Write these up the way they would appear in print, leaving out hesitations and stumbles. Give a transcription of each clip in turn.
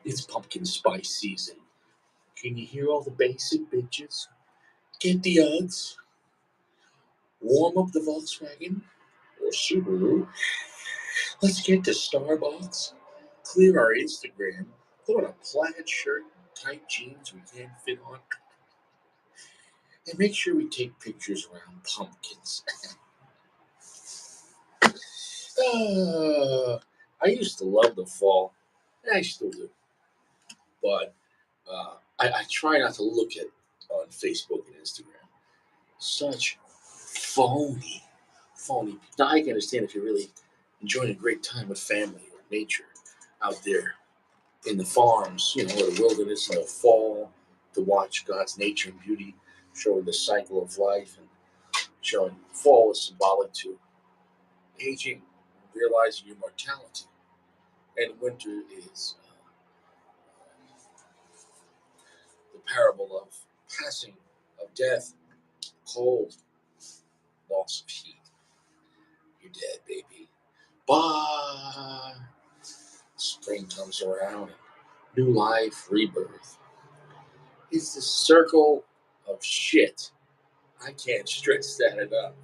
It's pumpkin spice season. Can you hear all the basic bitches? Get the Uggs, warm up the Volkswagen or Subaru. Let's get to Starbucks, clear our Instagram, put on a plaid shirt, tight jeans we can't fit on, and make sure we take pictures around pumpkins. uh, I used to love the fall, and I still do, but I try not to look at on Facebook and Instagram. Such phony. Now I can understand if you're really enjoying a great time with family or nature out there in the farms, or the wilderness in the fall, to watch God's nature and beauty, showing the cycle of life and showing fall is symbolic to aging, realizing your mortality, and winter is the parable of passing, of death, cold, loss of heat. You're dead, baby. Bye. Spring comes around, new life, rebirth. It's the circle of shit. I can't stress that enough.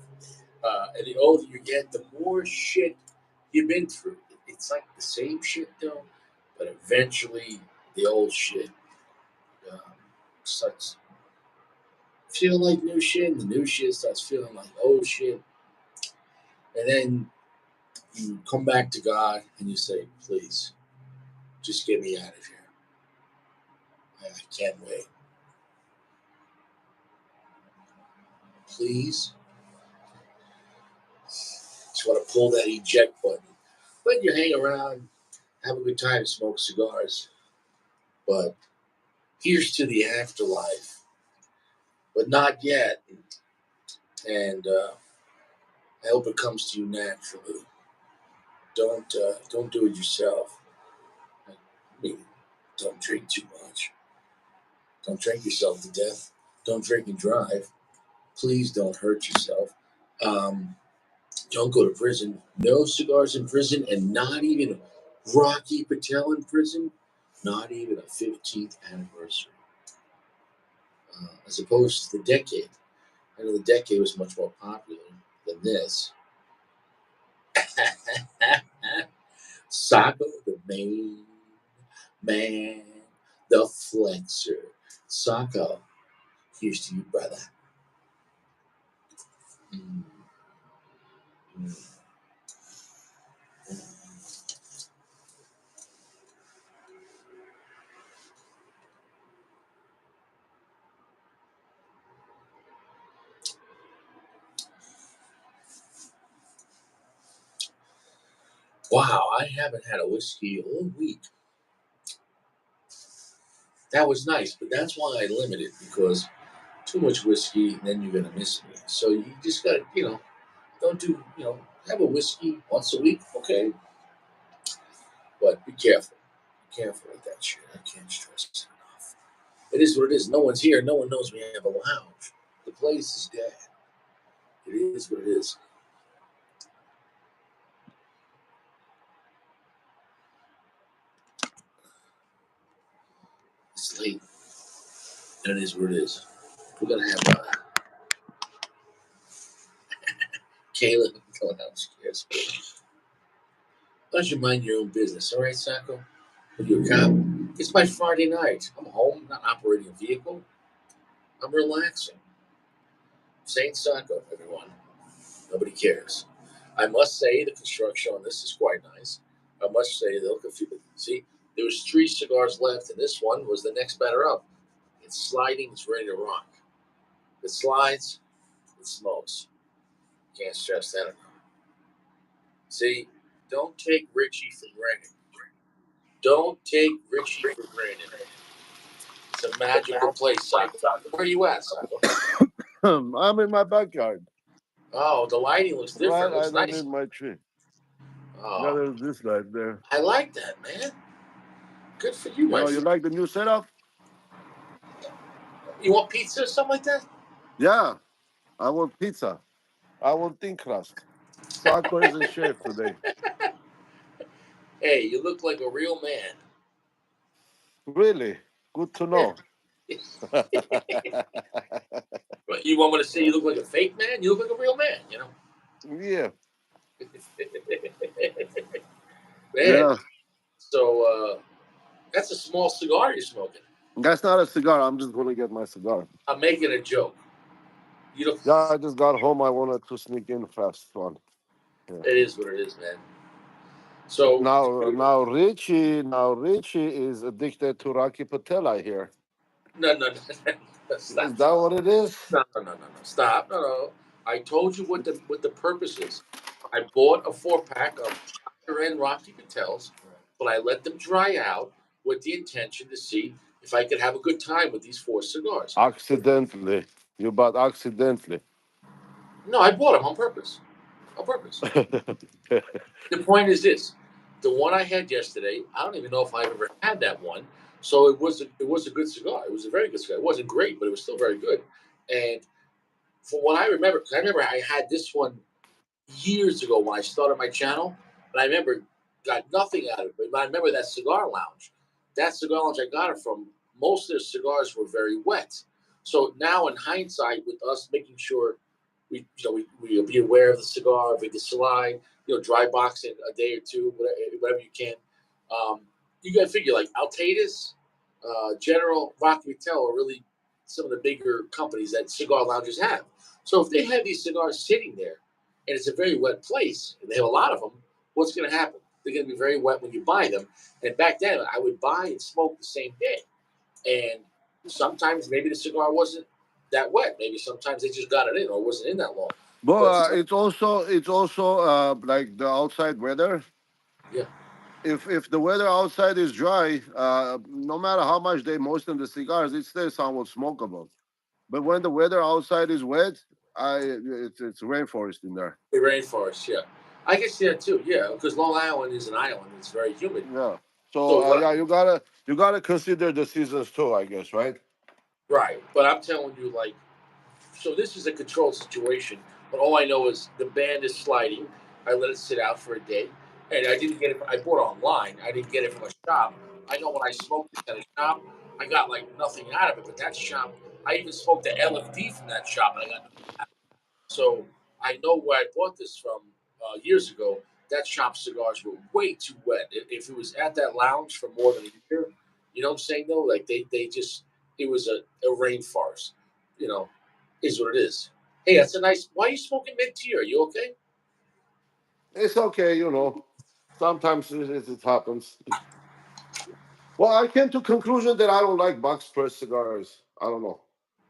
And the older you get, the more shit you've been through. It's like the same shit though, but eventually the old shit um, starts feeling like new shit, and the new shit starts feeling like old shit. And then you come back to God and you say, please, just get me out of here. I can't wait. Please. Just want to pull that eject button. But you hang around, have a good time, smoke cigars. But here's to the afterlife. But not yet. And I hope it comes to you naturally. Don't do it yourself. I mean, don't drink too much. Don't drink yourself to death. Don't drink and drive. Please don't hurt yourself. Um, don't go to prison. No cigars in prison, and not even Rocky Patel in prison. Not even a 15th anniversary. As opposed to the decade. I know the decade was much more popular than this. Socko, the main man, the flexer. Socko, here's to you, brother. Mm, mm, mm. Wow, I haven't had a whiskey all week. That was nice, but that's why I limit it, because too much whiskey, and then you're gonna miss me. So you just gotta, don't do, have a whiskey once a week, okay? But be careful. Be careful with that shit. I can't stress it enough. It is what it is. No one's here. No one knows we have a lounge. The place is dead. It is what it is. It's late, and it is what it is. We're gonna have Caleb going downstairs. Why don't you mind your own business, all right, Sacco? Are you a cop? It's my Friday night. I'm home, not operating a vehicle. I'm relaxing. Saint Sacco, everyone. Nobody cares. I must say the construction on this is quite nice. I must say they look a few. See, there was 3 cigars left, and this one was the next batter up. It's sliding. It's ready to rock. It slides. It smokes. Can't stress that enough. See, don't take Richie for granted. Don't take Richie for granted. It's a magical place, Sacco. Where are you at, Sacco? I'm in my backyard. Oh, the lighting looks different. Right, It I looks don't nice. need my tree. Oh, Yeah, there's this light there. I like that, man. Good for you, my You friend. like the new setup? You want pizza or something like that? Yeah, I want pizza. I want thin crust. Taco isn't chef today. Hey, you look like a real man. Really? Good to Yeah. know. But you want me to say you look like a fake man? You look like a real man, you know? Yeah. Man, Yeah. so that's a small cigar you're smoking. That's not a cigar. I'm just gonna get my cigar. I'm making a joke. You know, Yeah, I just got home. I wanted to sneak in fast one. Yeah. it is what it is, man. So Now Richie is addicted to Rocky Patel. I hear. no, no, no, Is stop, that what it is? no, no, no, no, no, stop, no, no. I told you what the purpose is. I bought a 4 pack of higher end Rocky Patels, but I let them dry out with the intention to see if I could have a good time with these 4 cigars. Accidentally. You bought accidentally. No, I bought them on purpose. On purpose. The point is this: the one I had yesterday, I don't even know if I've ever had that one. So it was a good cigar. It was a very good cigar. It wasn't great, but it was still very good. And from what I remember, because I remember I had this one years ago when I started my channel, and I remember got nothing out of it. But I remember that cigar lounge. That cigar lounge I got it from. Most of their cigars were very wet. So now, in hindsight, with us making sure we be aware of the cigar, if it gets slide, dry box it a day or two, whatever you can. Um, you got to figure like Altatus, General, Rocky Patel are really some of the bigger companies that cigar lounges have. So if they have these cigars sitting there and it's a very wet place, and they have a lot of them, what's going to happen? They're going to be very wet when you buy them. And back then, I would buy and smoke the same day. And sometimes maybe the cigar wasn't that wet. Maybe sometimes they just got it in or it wasn't in that long. But But it's also like the outside weather. yeah, If the weather outside is dry, no matter how much they moisten the cigars, it stays somewhat smokable. But when the weather outside is wet, it's rainforest in there. the rainforest. Yeah, I can see that too. Yeah, because Long Island is an island. It's very humid. Yeah. So So what? yeah, you gotta consider the seasons too, I guess, right? Right, but I'm telling you, like, so this is a controlled situation. But all I know is the band is sliding. I let it sit out for a day, and I didn't get it. I bought it online. I didn't get it from a shop. I know when I smoked it at a shop, I got like nothing out of it. But that shop, I even smoked the LFD from that shop, and I got nothing out of it. So I know where I bought this from years ago. That shop cigars were way too wet. If it was at that lounge for more than a year, you know what I'm saying though? Like they just it was a rainforest. You know, is what it is. Hey, that's a nice. Why are you smoking mid tier? Are you okay? It's okay, Sometimes it happens. Well, I came to conclusion that I don't like box press cigars. I don't know.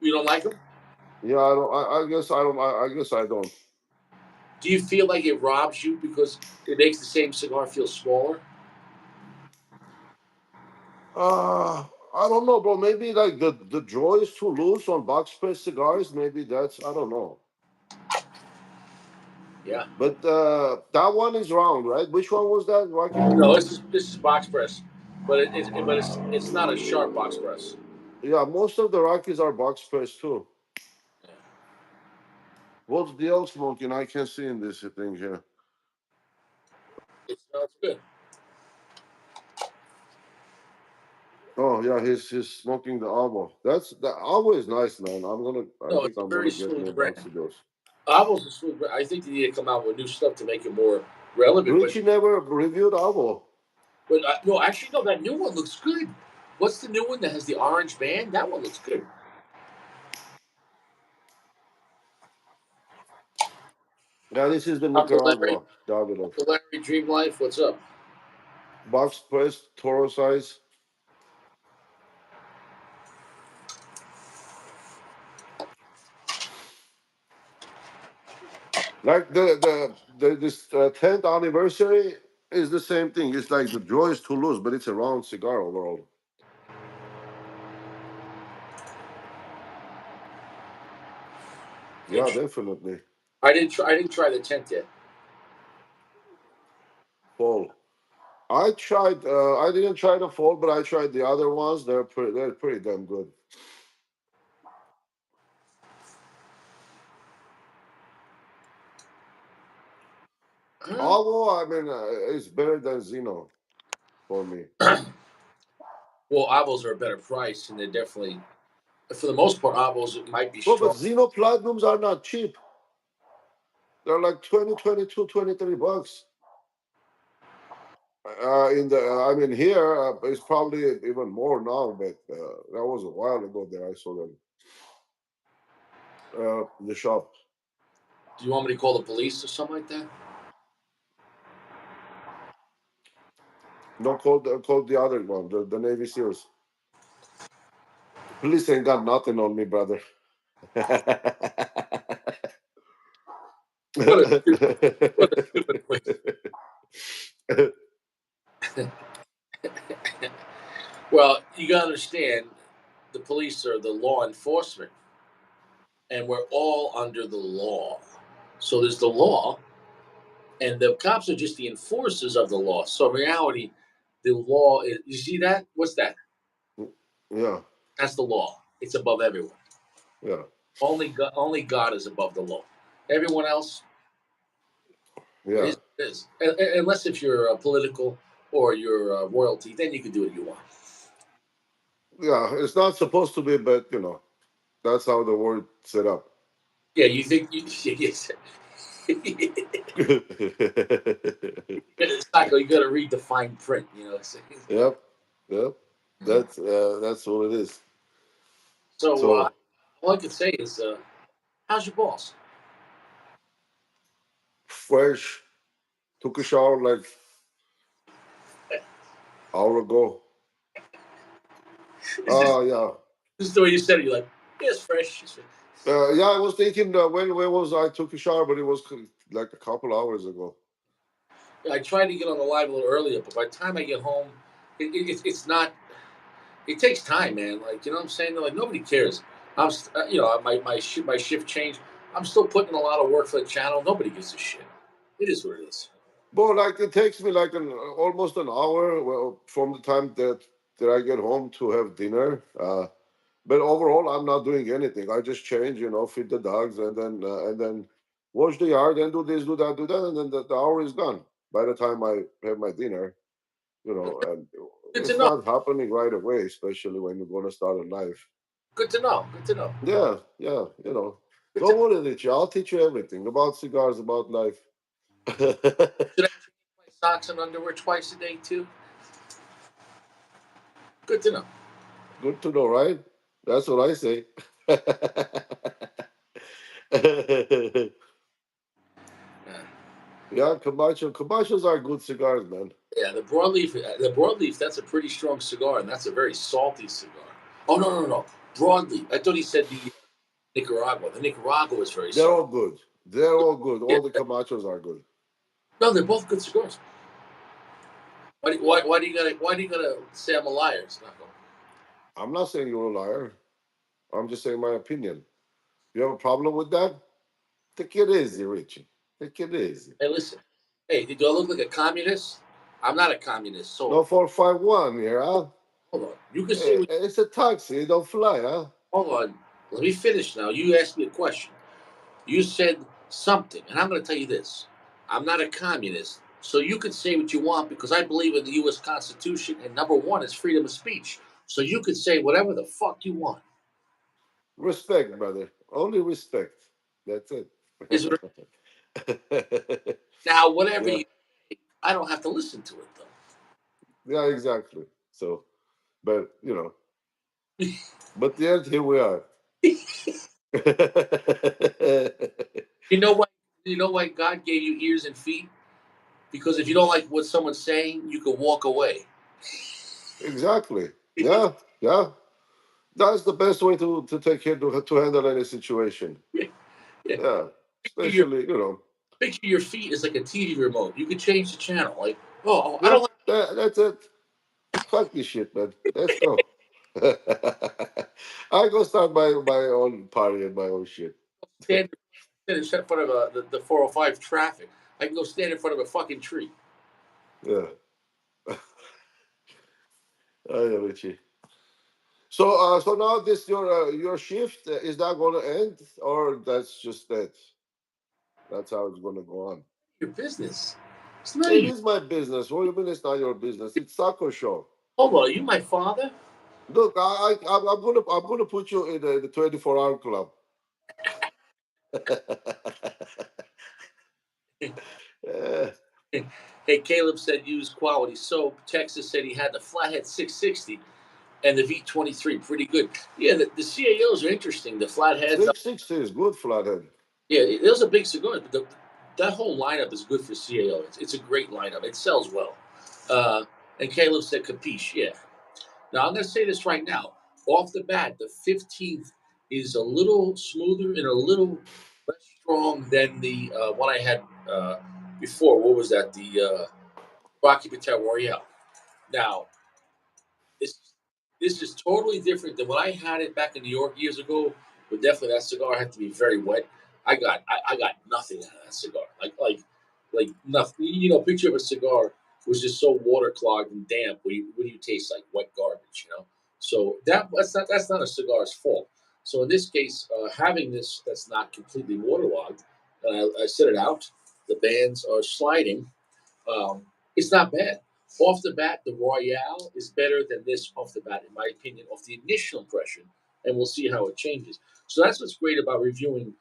You don't like them? Yeah, I don't. I guess I don't. I guess I don't. Do you feel like it robs you because it makes the same cigar feel smaller? I don't know, bro. Maybe like the draw is too loose on box press cigars. Maybe that's I don't know. Yeah. But that one is round, right? Which one was that? Rocky No, Patel? this is box press, but it's not a sharp box press. Yeah, most of the Rockies are box press too. Yeah. What's the elk smoking? I can see in this thing here. It's good. Oh yeah, he's smoking the Avo. The Avo is nice, man. I No, think it's a I'm very gonna get me smooth a brand. box of those. Apple's a smooth brand. I think they need to come out with new stuff to make it more relevant. But Richie never reviewed Avo. but no, actually no, that new one looks good. What's the new one that has the orange band? That one looks good. Yeah, this is the Uncle Larry, Nicaragua Davidoff. Uncle Larry, Dream Life. What's up? Box press, Toro size. Like this 10th anniversary is the same thing. It's like the draw is too loose, but it's a round cigar overall. Yeah, Interesting. definitely. I didn't try the tent yet. Fall. I tried. I didn't try the fall, but I tried the other ones. They're pretty damn good. Huh? Although I mean, it's better than Zeno for me. Well, avos are a better price, and they're definitely, for the most part, avos might be Well, but strong. Xeno Platinums are not cheap. They're like 20, 22, 23 bucks. I mean, here it's probably even more now, but that was a while ago. There, I saw them in the shop. Do you want me to call the police or something like that? No, call the other one, the Navy SEALs. Police ain't got nothing on me, brother. What a what a stupid question. Well, you gotta understand, the police are the law enforcement, and we're all under the law. So there's the law, and the cops are just the enforcers of the law. So in reality, the law is. You see that? What's that? Yeah, That's the law. It's above everyone. yeah, Only God is above the law. Everyone else yeah, is. Unless if you're political or you're royalty, then you can do what you want. yeah. It's not supposed to be, but that's how the world set up. Yeah, you think you yes. Sacco, you got to read the fine print. Yep, yep. That's what it is. So So all I can say is, how's your boss? fresh. Took a shower like hour ago. Is this Yeah. this is the way you said it? You're like, yeah, it's fresh. Yeah, I was thinking when was I took a shower, but it was like a couple hours ago. I tried to get on the live a little earlier, but by the time I get home, it's not. It takes time, man. Like, you know what I'm saying? Like, nobody cares. My shift changed. I'm still putting in a lot of work for the channel. Nobody gives a shit. It is what it is. But like it takes me like almost an hour, well, from the time that I get home to have dinner. But overall, I'm not doing anything. I just change, feed the dogs, and then wash the yard, and do this, do that, and then the hour is gone. By the time I have my dinner, and Good to it's know. not happening right away, especially when you're gonna start a life. Good to know. Good to know. Yeah, yeah, Good to don't know. worry, Richie. I'll teach you everything about cigars, about life. Should I change my socks and underwear twice a day too? Good to know. Good to know, right? That's what I say. Yeah. Yeah, Camachos are good cigars, man. Yeah, the broadleaf. That's a pretty strong cigar, and that's a very salty cigar. Oh no, no, no, broadleaf. I thought he said the Nicaragua. The Nicaragua is very They're salty. all good. They're all good. Yeah, All the Camachos are good. no, they're both good cigars. Why do you gotta say I'm a liar, Snacko? I'm not saying you're a liar. I'm just saying my opinion. You have a problem with that? Take it easy, Richie. Take it easy. Hey, listen. Hey, do I look like a communist? I'm not a communist. No So 451 here, huh? hold on. You can say Hey, what. it's a taxi. It don't fly, huh? Hold on. Let me finish now. You asked me a question. You said something, and I'm going to tell you this. I'm not a communist, so you can say what you want because I believe in the U.S. Constitution, and number one is freedom of speech. So you can say whatever the fuck you want. Respect, brother. Only respect. That's it. Is what now whatever Yeah, you say, I don't have to listen to it though. yeah, exactly. So, but but yet here we are. You know why? You know why God gave you ears and feet? Because if you don't like what someone's saying, you can walk away. Exactly. Yeah, yeah. That's the best way to take care to handle any situation. Yeah, yeah. Yeah, Picture your especially picture your feet as like a TV remote. You can change the channel. Like, oh, I don't Yep. like That's it. Fuck this shit, man. Let's go. I go start my own party and my own shit. stand in front of the 405 traffic. I can go stand in front of a fucking tree. Yeah. I know, Richie. So, so now this your shift is that going to end, or that's just that? That's how it's going to go on. Your business. It's none of It your. is my business. What do you mean it's not your business? It's Saco show. Hold on, are you my father? Look, I'm gonna put you in the 24-hour club. Eh, Hey, Caleb said use quality soap. Texas said he had the Flathead 660 and the V23, pretty good. Yeah, the CAOs are interesting. The Flatheads, 660 is good, flathead. yeah, those are big cigars, but that whole lineup is good for CAO. It's a great lineup. It sells well. Uh, and Caleb said capiche, yeah. Now I'm going to say this right now. Off the bat, the 15th is a little smoother and a little less strong than the one I had before. What was that? The Rocky Patel Royale. Now, this this is totally different than when I had it back in New York years ago. But definitely that cigar had to be very wet. I got nothing out of that cigar. Like nothing. You know, picture of a cigar was just so water clogged and damp. What do you taste like? Wet garbage. You know. So that's not a cigar's fault. So in this case, having this that's not completely waterlogged, I set it out. The bands are sliding. It's not bad. Off the bat, the Royale is better than this off the bat, in my opinion, off the initial impression, and we'll see how it changes. So that's what's great about reviewing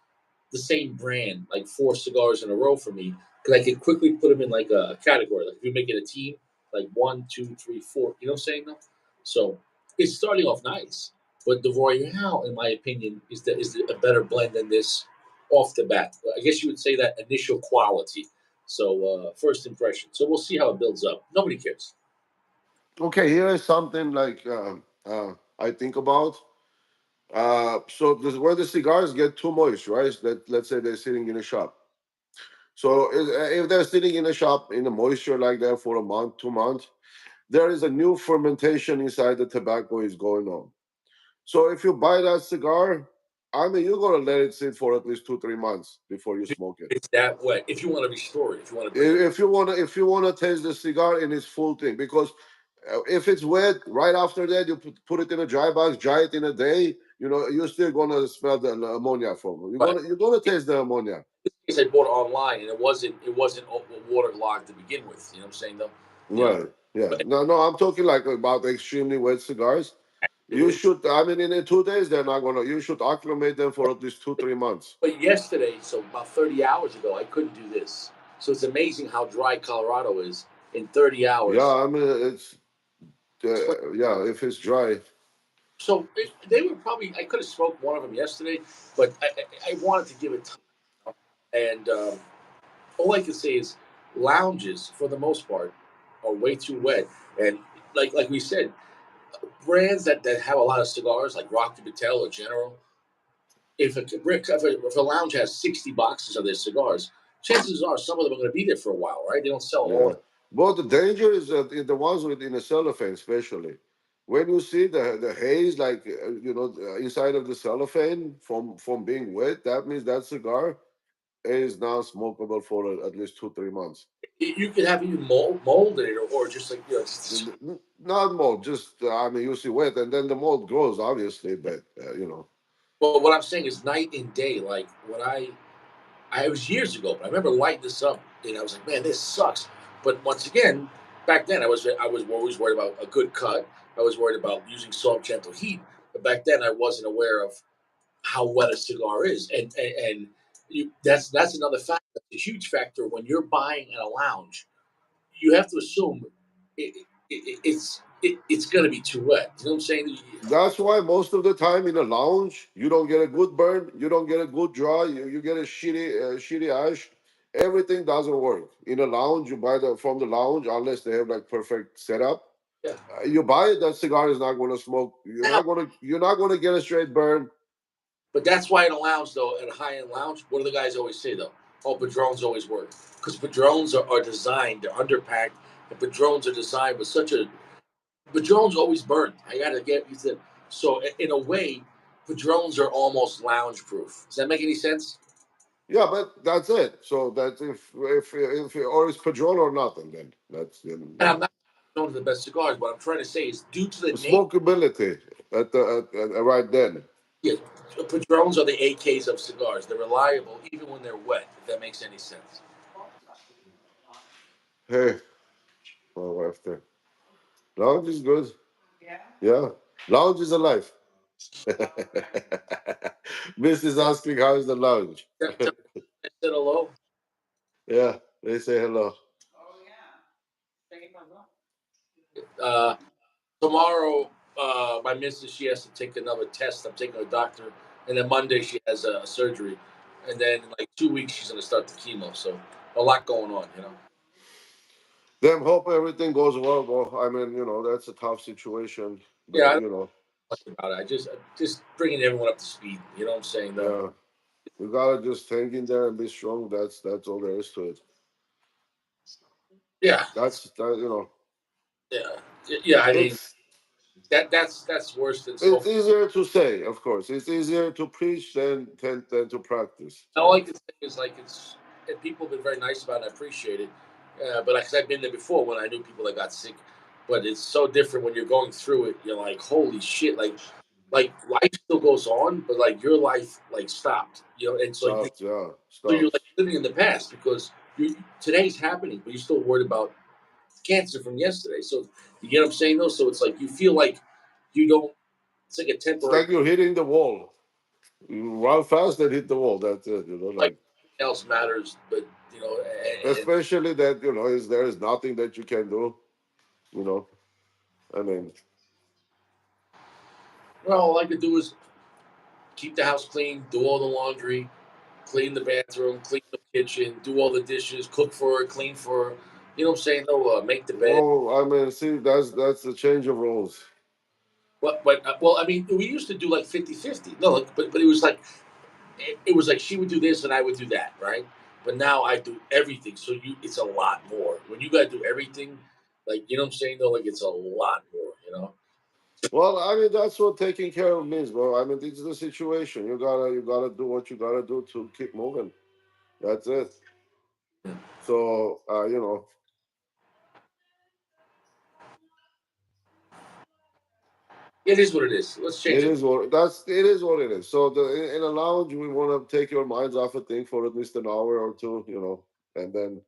the same brand, like four cigars in a row for me, because I can quickly put them in like a category. Like if you make it a team, like one, two, three, four. You know what I'm saying? Though? So it's starting off nice, but the Royale, in my opinion, is a better blend than this off the bat. I guess you would say that initial quality. So first impression. So we'll see how it builds up. Nobody cares. Okay, here is something like I think about. So this, where the cigars get too moist, right? Let's say they're sitting in a shop. So if they're sitting in a shop in the moisture like that for a month, 2 months, there is a new fermentation inside the tobacco is going on. So if you buy that cigar, I mean, you're gonna let it sit for at least 2, 3 months before you smoke it. It's that wet. If you want to restore it, if you want to bring it. If you wanna taste the cigar in its full thing, because if it's wet, right after that you put it in a dry box, dry it in a day. You're still gonna smell the ammonia from it. You're Right. gonna you're gonna taste the ammonia. In this case, I bought it online, and it wasn't waterlogged to begin with. You know what I'm saying though? You know, Right. Yeah. but No, no, I'm talking like about extremely wet cigars. You it, should. I mean, in 2 days, they're not gonna. You should acclimate them for at least 2, 3 months. but yesterday, so about 30 hours ago, I couldn't do this. So it's amazing how dry Colorado is in 30 Yeah. hours. I mean, it's yeah. If it's dry, So they were probably. I could have smoked one of them yesterday, but I wanted to give it time. And all I can say is, lounges for the most part are way too wet. And like we said, brands that have a lot of cigars, like Rocky Patel or General, if a lounge has 60 boxes of their cigars, chances are some of them are going to be there for a while, right? They don't sell all. yeah. But the danger is that in the ones within the cellophane, especially when you see the haze, like inside of the cellophane from being wet, that means that cigar is now smokable for at least 2, 3 months. You could have even mold in it, or just like Not mold, just I mean, you see wet, and then the mold grows, obviously. But Well, what I'm saying is night and day. Like when I it was years ago, but I remember lighting this up, and I was like, man, this sucks. But once again, back then I was always worried about a good cut. I was worried about using soft gentle heat. But back then I wasn't aware of how wet a cigar is, and that's another factor. A huge factor when you're buying at a lounge. You have to assume it's going to be too wet. You know what I'm saying? that's why most of the time in a lounge, you don't get a good burn, you don't get a good draw, you get a shitty ash. Everything doesn't work in a lounge. You buy the from the lounge unless they have like perfect setup. Yeah. You buy it, that cigar is not going to smoke. Now, You're not going to get a straight burn. but that's why in a lounge, though, at a high end lounge, what do the guys always say, though? Oh, Padrones always work. Because Padrones are designed, they're underpacked, and Padrones are designed with such a. Padrones always burn. I got to get you to. So, in a way, Padrones are almost lounge proof. Does that make any sense? Yeah, but that's it. So that if or it's Padron or nothing, then that's And I'm not known to the best cigars. What I'm trying to say is due to the name, smokability right then. yeah, Padrones are the AKs of cigars. They're reliable even when they're wet, if that makes any sense. Hey, my wife there. Lounge is good. Yeah. Lounge is alive. Miss is asking how is the lounge. Tell I said hello. Yeah, they say hello. Uh, Tomorrow, my missus she has to take another test. I'm taking a doctor, and then Monday she has a surgery, and then in like 2 weeks she's gonna start the chemo. So a lot going on, you know. Them hope everything goes well. Well, I mean, that's a tough situation, Yeah, but I don't know much about it. I just bringing everyone up to speed. You know what I'm saying, though. yeah, you gotta just hang in there and be strong. That's all there is to it. Yeah, That's that. yeah, yeah. I mean It's that's worse than it's smoking. easier to say, of course. It's easier to preach than to practice. All So I can say is like it's and people have been very nice about it. I appreciate it. But like, 'cause I've been there before when I knew people that got sick. But it's so different when you're going through it. You're like, holy shit! Like life still goes on, but like your life like stopped. You know, and stops, yeah, so you're like stops. living in the past because today's happening, but you're still worried about cancer from yesterday. So you get what I'm saying though. So it's like you feel like you don't. It's like a It's temporary. like you're hitting the wall. You run fast and hit the wall. That's it. Like Like nothing else matters, but and especially that is there is nothing that you can do. You know, I mean, well, all I could do is keep the house clean, do all the laundry, clean the bathroom, clean the kitchen, do all the dishes, cook for her, clean for her. You know what I'm saying? No, make the bed. well, I mean, see, that's the change of roles. Well, I mean, we used to do like 50-50. No, like, but it was like it was like she would do this and I would do that, right? But now I do everything, so it's a lot more. When you gotta do everything, like you know what I'm saying though, like it's a lot more, you know. Well, I mean, that's what taking care of means, bro. I mean, this is the situation. You gotta do what you gotta do to keep moving. That's it. So, It is what it is. Let's change it. it is what it is. So in a lounge, we want to take your minds off a thing for at least an hour or two, and then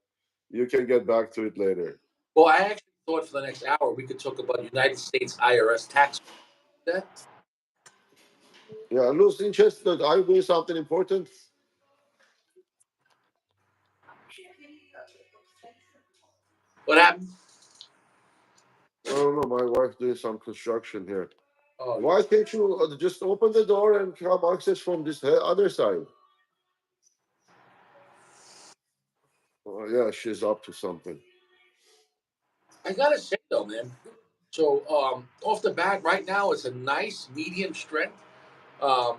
you can get back to it later. Well, I actually thought for the next hour we could talk about United States IRS tax. That Yeah, lose interest. Are you doing something important? what happened? I don't know. My wife doing some construction here. Oh, yeah. Why can't you just open the door and come access from this other side? Oh, yeah, she's up to something. I gotta say though, man. So off the bat, right now it's a nice medium strength, um,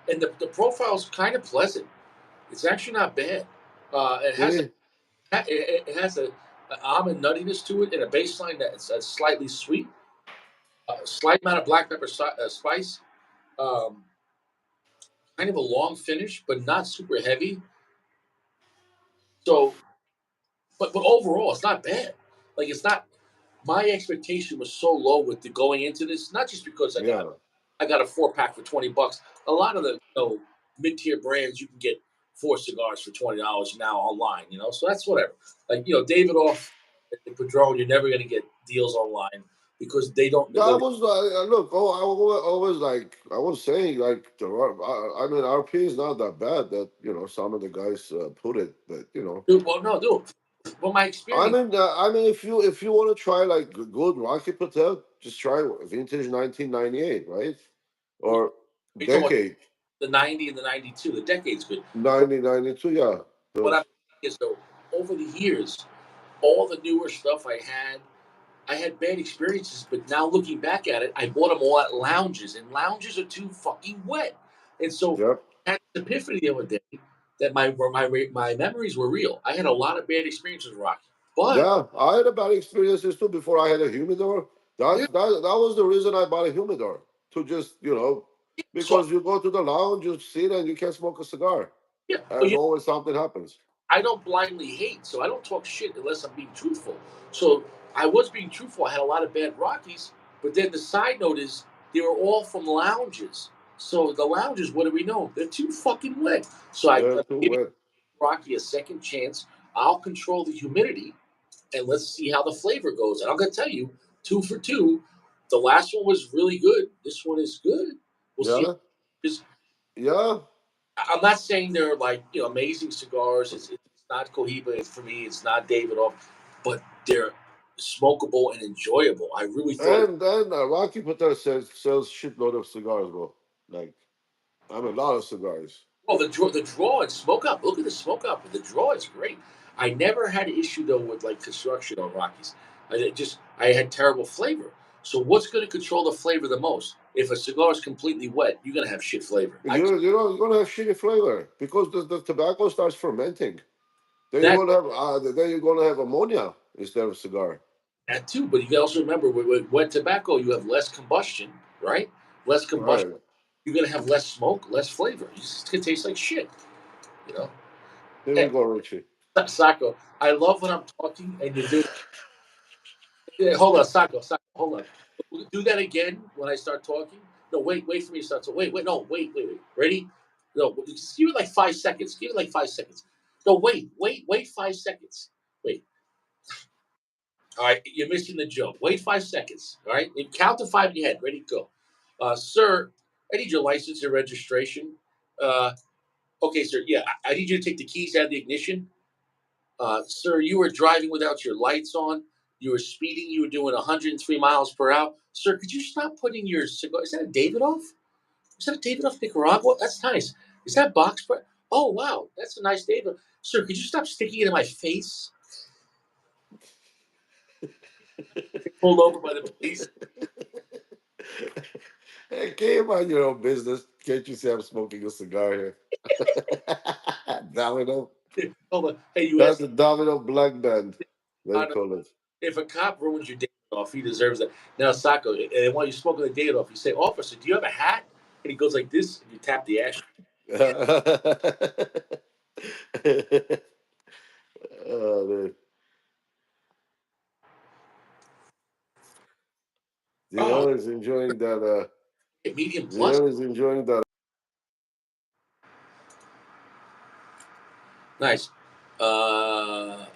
and the profile's kind of pleasant. It's actually not bad. It has See? it has an almond nuttiness to it and a baseline that's slightly sweet. A slight amount of black pepper spice. Um, Kind of a long finish, but not super heavy. So, but overall, it's not bad. Like it's not. My expectation was so low with the going into this, not just because Yeah. I got a 4 pack for $20. A lot of the mid tier brands you can get 4 cigars for $20 now online. So that's whatever. Like Davidoff and Padron, you're never gonna get deals online because they don't That negotiate. was look. Oh, I was like, I was saying like, I mean, RP is not that bad. That some of the guys put it, but Dude, well, no, dude. Well, my experience. I mean, if you want to try like good Rocky Patel, just try vintage 1998, right? Or You talking about decade the 90 and the 92? The decade's good. But 1992. Yeah, what I'm those. saying is though, over the years, all the newer stuff I had bad experiences, but now looking back at it, I bought them all at lounges, and lounges are too fucking wet. And so Yep. I had an epiphany the other day that my memories were real. I had a lot of bad experiences with Rocky, but Yeah, I had a bad experiences too before I had a humidor. yeah, That was the reason I bought a humidor to just so because you go to the lounge, you sit and you can smoke a cigar, yeah, but and always something happens. I don't blindly hate, so I don't talk shit unless I'm being truthful. So I was being truthful. I had a lot of bad Rockies, but then the side note is they were all from lounges. So the lounges, what do we know? They're too fucking wet. So I They're too give wet. Rocky a second chance. I'll control the humidity and let's see how the flavor goes. And I'm gonna tell you, 2 for 2. The last one was really good. This one is good. We'll see. Yeah, Because yeah. I'm not saying they're like amazing cigars. It's not Cohiba for me. It's not Davidoff, but they're smokable and enjoyable. I really thought. And then Rocky Patel sells shitload of cigars, bro. Like, I mean, a lot of cigars. Oh, the draw and smoke up. Look at the smoke up. The draw is great. I never had an issue though with like construction on Rockies. I had terrible flavor. So what's going to control the flavor the most? If a cigar is completely wet, you're going to have shit flavor. You're gonna have shitty flavor because the tobacco starts fermenting. Then That you're gonna have ammonia instead of cigar. that too, but you can also remember with wet tobacco, you have less combustion, right? Less combustion. Right. You're going to have less smoke, less flavor. It's going to taste like shit. You know. There we Hey, go, Richie. Sacco, I love when I'm talking and you do. Yeah, hold on, Sacco, hold on. Do that again when I start talking. No, wait for me to start. So wait, no, wait. Ready? No, just give it like 5 seconds. Give it like 5 seconds. No, wait 5 seconds. Wait. All right, you're missing the joke. Wait 5 seconds. All right, and count to five in your head. Ready? Go. Sir, I need your license and registration. Uh, okay, sir. Yeah, I need you to take the keys out of the ignition. Sir, you were driving without your lights on. You were speeding. You were doing 103 miles per hour. Sir, could you stop putting your cigar? Is that a Davidoff? Is that a Davidoff Nicaragua? That's nice. Is that box? Oh, wow. That's a nice Davidoff. Sir, could you stop sticking it in my face? Pulled over by the police. Hey, can you mind your own business? Can't you see I'm smoking a cigar here? Domino. Hold on. Hey, you That's asked the Domino Black Band, they the call it. if a cop ruins your Davidoff, he deserves that. Now, Sacco, and while you're smoking the Davidoff, you say, "Officer, do you have a hat?" And he goes like this, and you tap the ash. Oh, the Oh, owner is enjoying that. medium The plus. owner is enjoying that. Nice. Uh,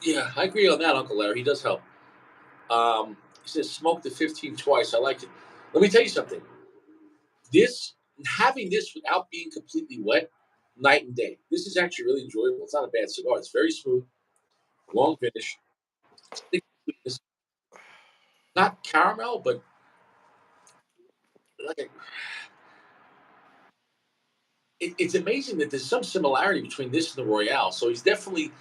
yeah, I agree on that, Uncle Larry. He does help. He says smoke the 15 twice. I like it. Let me tell you something. This having this without being completely wet, night and day. This is actually really enjoyable. It's not a bad cigar. It's very smooth, long finish. It's not caramel, but like it's amazing that there's some similarity between this and the Royale. So he's definitely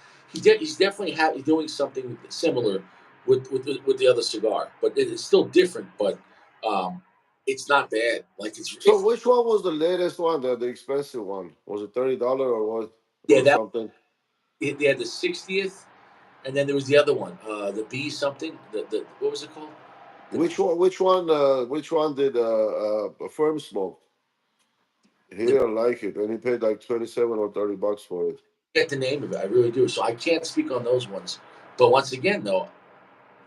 doing something similar with the other cigar, but it's still different. But um, it's not bad. Like So, which one was the latest one? The expensive one? Was it $30 or what yeah, or that something? they had the 60th, and then there was the other one, the B something. The what was it called? The Which one? Which one? Which one did Firm smoke? He the didn't like it, and he paid like 27 or $30 for it. get the name of it. I really do. So I can't speak on those ones. But once again, though,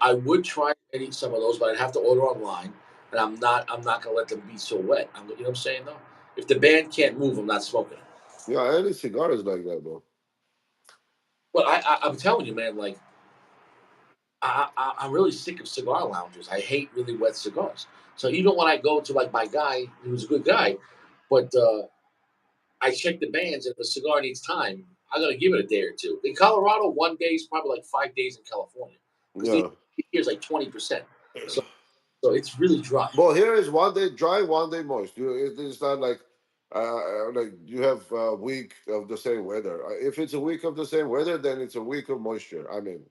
I would try getting some of those, but I'd have to order online, and I'm not gonna let them be so wet. You know what I'm saying though? If the band can't move, I'm not smoking it. Yeah, any cigar is like that, bro. But I'm telling you, man, like I'm really sick of cigar lounges. I hate really wet cigars. So even when I go to like my guy, he was a good guy, but I check the bands, and if a cigar needs time, I gotta give it a day or two. In Colorado, one day is probably like 5 days in California because the Yeah. here's like 20%. So it's really dry. Well, here is one day dry, one day moist. It's not like you have a week of the same weather. If it's a week of the same weather, then it's a week of moisture. I mean,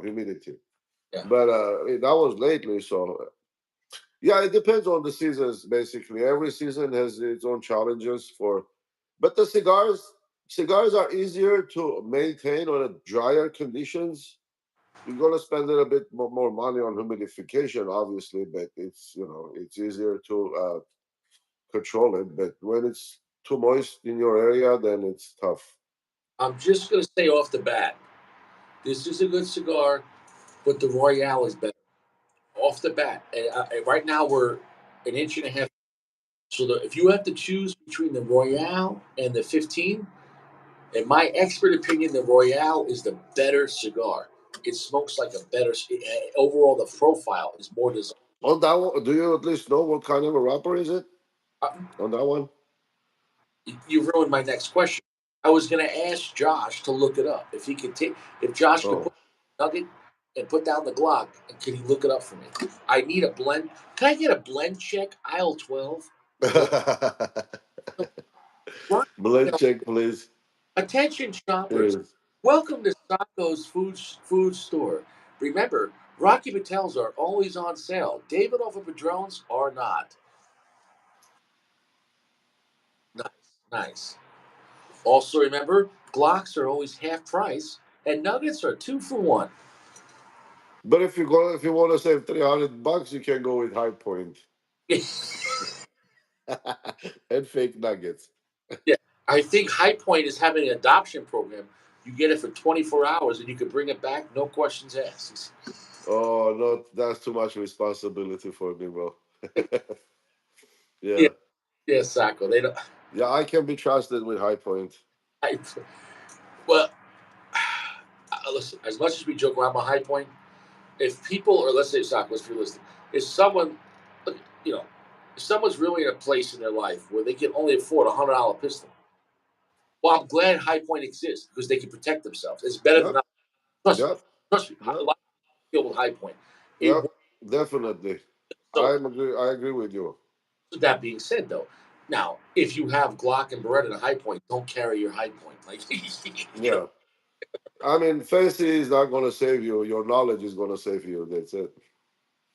humidity. Yeah. But that was lately, so yeah, it depends on the seasons. Basically, every season has its own challenges for. But the cigars are easier to maintain on a drier conditions. You're gonna spend a little bit more money on humidification, obviously, but it's easier to control it. But when it's too moist in your area, then it's tough. I'm just gonna say off the bat, this is a good cigar, but the Royale is better off the bat. And right now we're an inch and a half. So if you have to choose between the Royale and the 15, in my expert opinion, the Royale is the better cigar. It smokes like a better. Overall, the profile is more desirable. On that one, do you at least know what kind of a wrapper is it Uh, on that one? you ruined my next question. I was going to ask Josh to look it up. If he could take, if Josh could Oh. put a nugget and put down the Glock, and could he look it up for me? I need a blend. Can I get a blend check aisle 12? For Ron- Blood check, please. Attention shoppers. Yes. Welcome to Sacco's food store. Remember, Rocky Patels are always on sale. David Offer Padrones are not. Nice, nice. Also remember, Glocks are always half price, and Nuggets are 2 for 1. But if you want to save $300, you can go with High Point Yeah, and fake nuggets. I think High Point is having an adoption program. You get it for 24 hours, and you can bring it back, no questions asked. Oh no, that's too much responsibility for me, bro. Yeah, Yeah, yeah, Sacco. They don't. yeah, I can be trusted with High Point. I, well, listen. As much as we joke around my High Point, if people, or let's say Sacco, let's be realistic. If someone, you know, if someone's really in a place in their life where they can only afford $100 pistol, well, I'm glad High Point exists because they can protect themselves. It's better than Yep, nothing. Trust me. yep, Trust me. A yep, lot of people deal with High Point. It yep. Definitely, so. I agree with you. That being said, though, now if you have Glock and Beretta and a High Point, don't carry your High Point. Like you know, Yeah, I mean, fancy is not gonna save you. Your knowledge is gonna save you. That's it.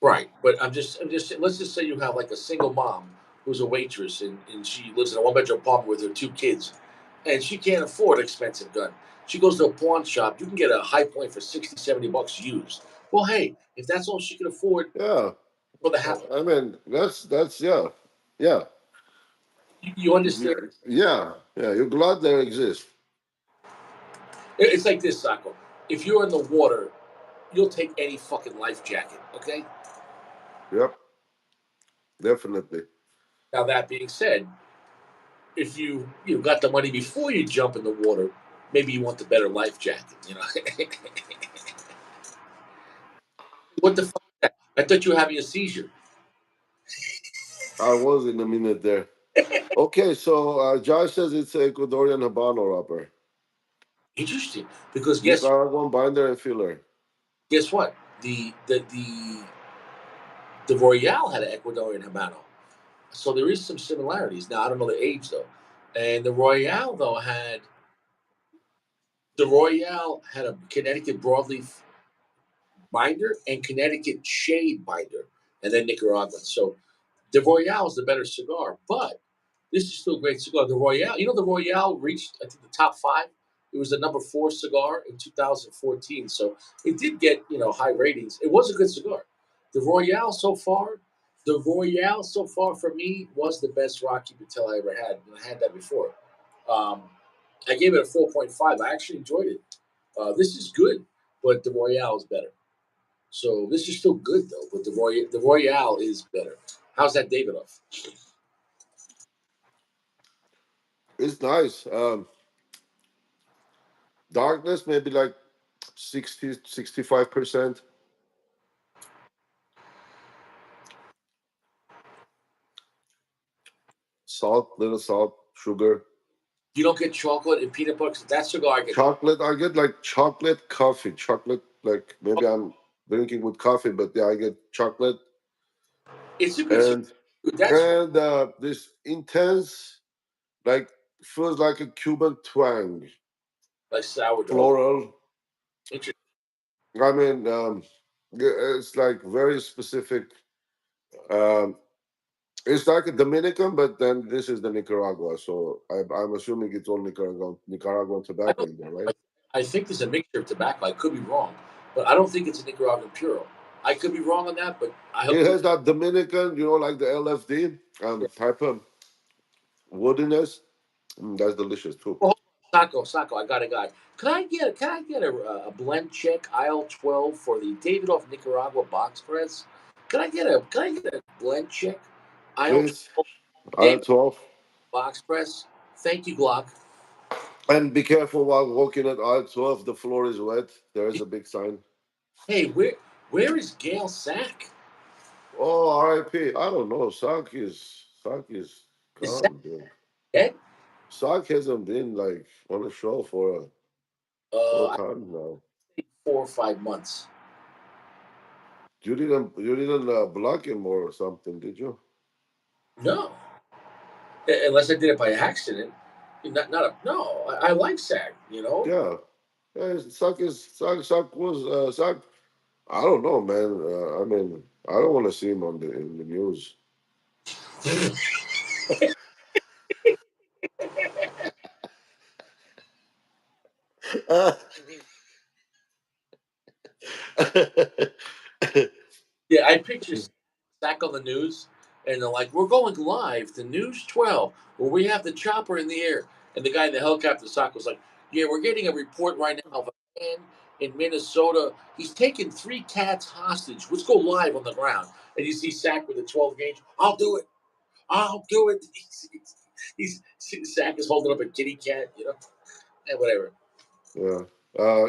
right? But I'm just. Let's just say you have like a single mom who's a waitress and she lives in a one-bedroom apartment with her 2 kids, and she can't afford an expensive gun. She goes to a pawn shop. You can get a High Point for 60, $70 used. Well, hey, if that's all she can afford Yeah, for the house, I mean, that's yeah, yeah, you understand. yeah, yeah. You're glad they exist. It's like this, Sacco. If you're in the water, you'll take any fucking life jacket. Okay. Yep, definitely. Now that being said, if you got the money before you jump in the water, maybe you want the better life jacket. You know. What the fuck? Is that? I thought you were having a seizure. I was in a minute there. Okay, so Josh says it's a Ecuadorian Habano wrapper. Interesting, because Nicaraguan binder and filler. guess what? The Royale had an Ecuadorian Habano, so there is some similarities. Now I don't know the age though, and the Royale had a Connecticut broadleaf binder and Connecticut shade binder, and then Nicaraguan. So the Royale is the better cigar, but this is still a great cigar. The Royale, the Royale reached I think the top five. It was the number 4 cigar in 2014, so it did get high ratings. It was a good cigar. The Royale so far, the Royale so far for me was the best Rocky Patel I ever had. I had that before. Um, I gave it a 4.5. I actually enjoyed it. This is good, but the Royale is better. So this is still good though, but the Royale is better. How's that Davidoff? It's nice. Darkness, maybe like 65%. Salt, little salt, sugar. You don't get chocolate and peanut butter. 'Cause that cigar I get. Chocolate, I get like chocolate coffee. Chocolate, like maybe I'm drinking with coffee, but yeah, I get chocolate It's a good cigar. and That's this intense, like feels like a Cuban twang, like sourdough. floral. Interesting. I mean, it's like very specific. Um, it's like a Dominican, but then this is the Nicaragua. So I'm assuming it's all Nicaraguan I tobacco don't. in there, right? I, I think there's a mixture of tobacco. I could be wrong, but I don't think it's a Nicaraguan puro. I could be wrong on that, but I hope It to. has that Dominican, like the LFD type of woodiness. That's delicious too. Well, Sacco, I got a guy. Can I get a blend check aisle 12 for the Davidoff Nicaragua box press? Can I get a blend check aisle Please, 12 aisle Davidoff 12. box press? Thank you, Glock. And be careful while walking at aisle 12. The floor is wet. There is a big sign. Hey, where is Gail Sack? Oh, R.I.P. I don't know. Saki is Is Sack gone, dude. dead? Saki hasn't been like on the show for a long I time now. think 4 or 5 months. You didn't block him or something, did you? No, unless I did it by accident. Not a no. I like Sack. You know. Yeah. Yeah, Sak was Sak. I don't know, man. I mean, I don't want to see him on the in the news. Yeah, I picture Sack on the news, and they're like, "We're going live to News 12, where we have the chopper in the air." And the guy in the helicopter, Sack, was like, "Yeah, we're getting a report right now of a man in Minnesota. He's taken 3 cats hostage. Let's go live on the ground." And you see Sack with a 12 gauge. I'll do it. I'll do it. Sack is holding up a kitty cat, and whatever. Yeah.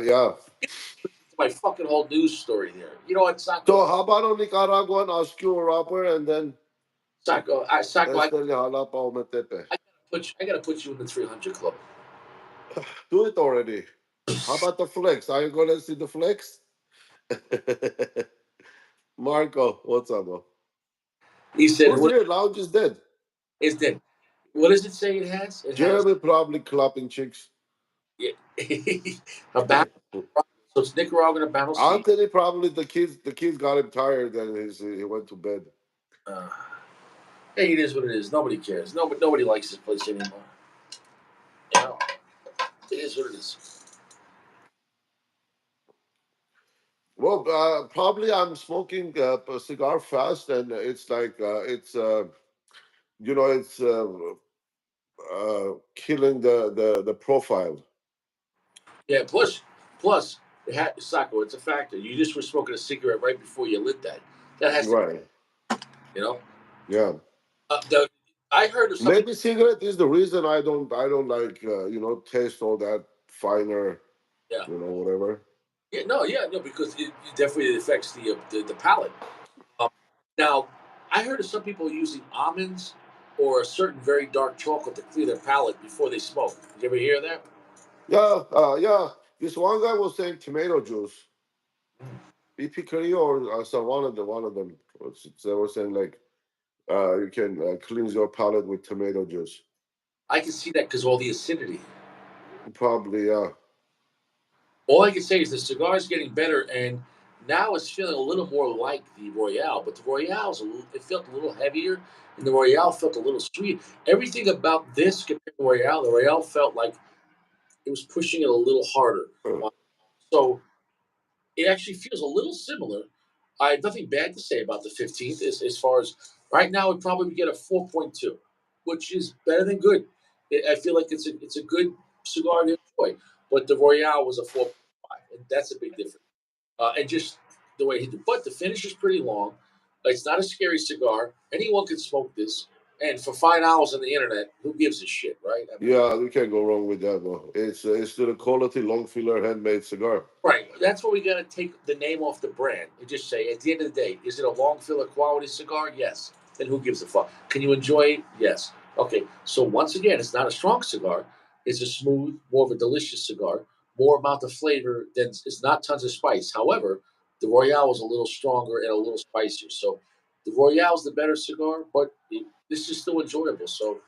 Yeah. It's my fucking whole news story there. You know what, Sacco? So how about on Nicaraguan Oscu rapper and then Sacco, este le jala pa Ometepe? I gotta put you in the 300 club. Do it already. How about the flex? Are you gonna see the flex? Marco, what's up, bro? He said, Who's "What here? Lounge is dead. is that? What does it say? It has. It has Jeremy probably clapping chicks. yeah, a battle. So it's Nicaraguan a battle ski. Anthony probably the kids got him tired and he went to bed. Uh, hey, it is what it is. Nobody cares. Nobody likes this place anymore. You know, it is what it is. Well, probably I'm smoking a cigar fast, and it's like it's killing the profile. Yeah. Plus, Sacco. It's a factor. You just were smoking a cigarette right before you lit that. That has to, Right. you know. Yeah. The I heard of something. Maybe cigarette is the reason I don't like taste all that finer, Yeah. whatever. Yeah, no, because it definitely affects the palate. Um, now, I heard of some people using almonds or a certain very dark chocolate to clear their palate before they smoke. Did you ever hear that? Yeah. Yeah. This one guy was saying tomato juice, BP Curry or so one of them. They were saying like you can cleanse your palate with tomato juice. I can see that because all the acidity. Probably, yeah. All I can say is the cigar is getting better, and now it's feeling a little more like the Royale. But the Royale's it felt a little heavier, and the Royale felt a little sweet. Everything about this compared to Royale, the Royale felt like it was pushing it a little harder. So it actually feels a little similar. I have nothing bad to say about the 15th as far as right now. We'd probably get a 4.2, which is better than good. I feel like it's a good cigar to enjoy. But the Royale was a 4.5, and that's a big difference. And just the way he did. But the finish is pretty long. It's not a scary cigar. Anyone can smoke this. And for $5 on the internet, who gives a shit, right? I mean, Yeah, you can't go wrong with that, bro. It's still a quality long filler handmade cigar. right. That's what we got to take the name off the brand and just say, at the end of the day, is it a long filler quality cigar? Yes. Then who gives a fuck? Can you enjoy it? Yes. Okay. So once again, it's not a strong cigar. It's a smooth, more of a delicious cigar. More amount of flavor than it's not tons of spice. However, the Royale is a little stronger and a little spicier. So the Royale is the better cigar, but this is still enjoyable. So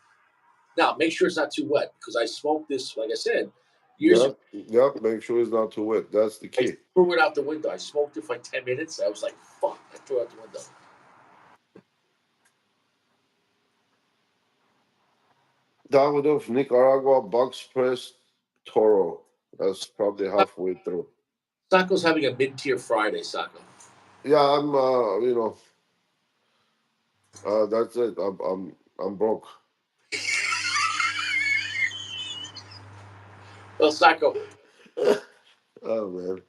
now make sure it's not too wet because I smoked this, like I said, years ago. Yep, yep. Make sure it's not too wet. That's the I key. threw it out the window. I smoked it for like 10 minutes. I was like, fuck, I threw it out the window. Davidoff Nicaragua box press Toro. That's probably halfway through. Sacco's having a mid tier Friday, Sacco. Yeah, I'm. That's it. I'm broke. Well, Sacco, Oh man.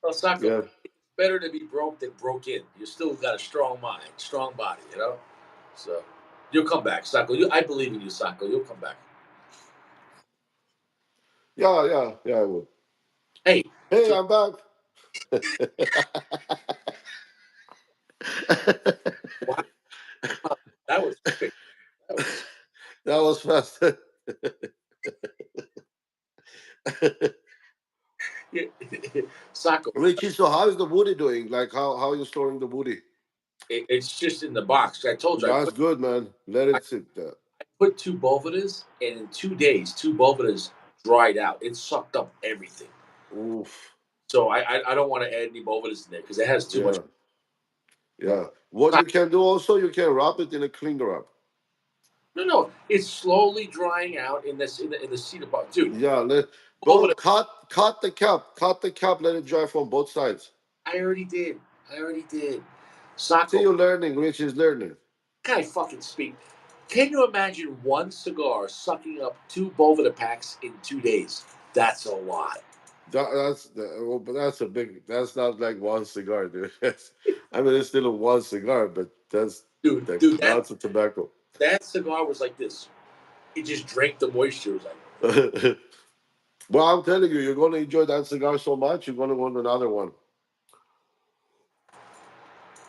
well, Sacco, Yeah. it's better to be broke than broke in. You still got a strong mind, strong body, you know? So you'll come back, Sacco. I believe in you, Sacco. You'll come back. Yeah, I would. Hey, Hey, so I'm back. wow, that was quick. That was That was fast. Socko. Richie, so how is the woody doing? Like how are you storing the woody? It's just in the box. I told you That's good, man. Let I it sit there. put two bovidas, and in 2 days, two bovidas dried out. It sucked up everything. Oof. So I don't want to add any bovidas in there because it has too much. Yeah, yeah. What you can do also, you can wrap it in a cling wrap. No, no, it's slowly drying out in this in the cedar box, dude. Yeah, Bovida, don't cut the cap. Cut the cap, let it dry from both sides. I already did. I already did. See Socko, you learning, Rich is learning. can I fucking speak? Can you imagine one cigar sucking up two Bovida packs in 2 days? That's a lot. Well, but that's a big. That's not like one cigar, dude. I mean, it's still a one cigar, but Dude, that's a tobacco. that cigar was like this. It just drank the moisture. It was like, Well, I'm telling you, you're going to enjoy that cigar so much, you're going to want another one.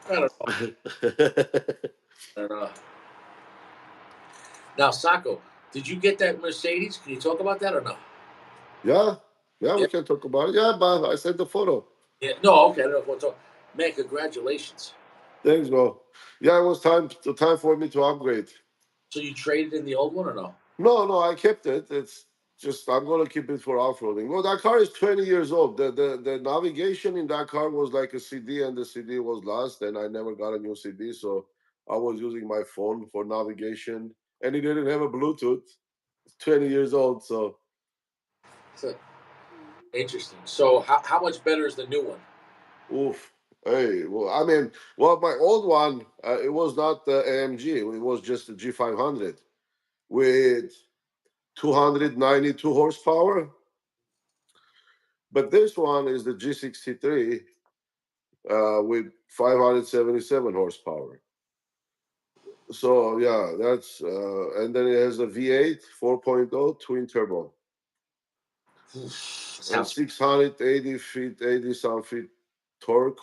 I don't know. I don't know. Now, Sacco, did you get that Mercedes? Can you talk about that or no? Yeah, yeah, Yeah. we can talk about it. Yeah, but I sent the photo. Yeah. No, okay. I don't know if we'll talk. Man, congratulations. Thanks, bro. Yeah, it was time for me to upgrade. So you traded in the old one or no? No, I kept it. It's just I'm gonna keep it for off-roading. Well, that car is 20 years old. The navigation in that car was like a CD, and the CD was lost, and I never got a new CD, so I was using my phone for navigation, and it didn't have a Bluetooth. It's 20 years old, so So, interesting. So how much better is the new one? oof. Hey, well, I mean, well, my old one, it was not the AMG. It was just the G500 with 292 horsepower. But this one is the G63 with 577 horsepower. So yeah, that's and then it has a V8 4.0 twin turbo and Sounds 680 feet, 80 some feet torque.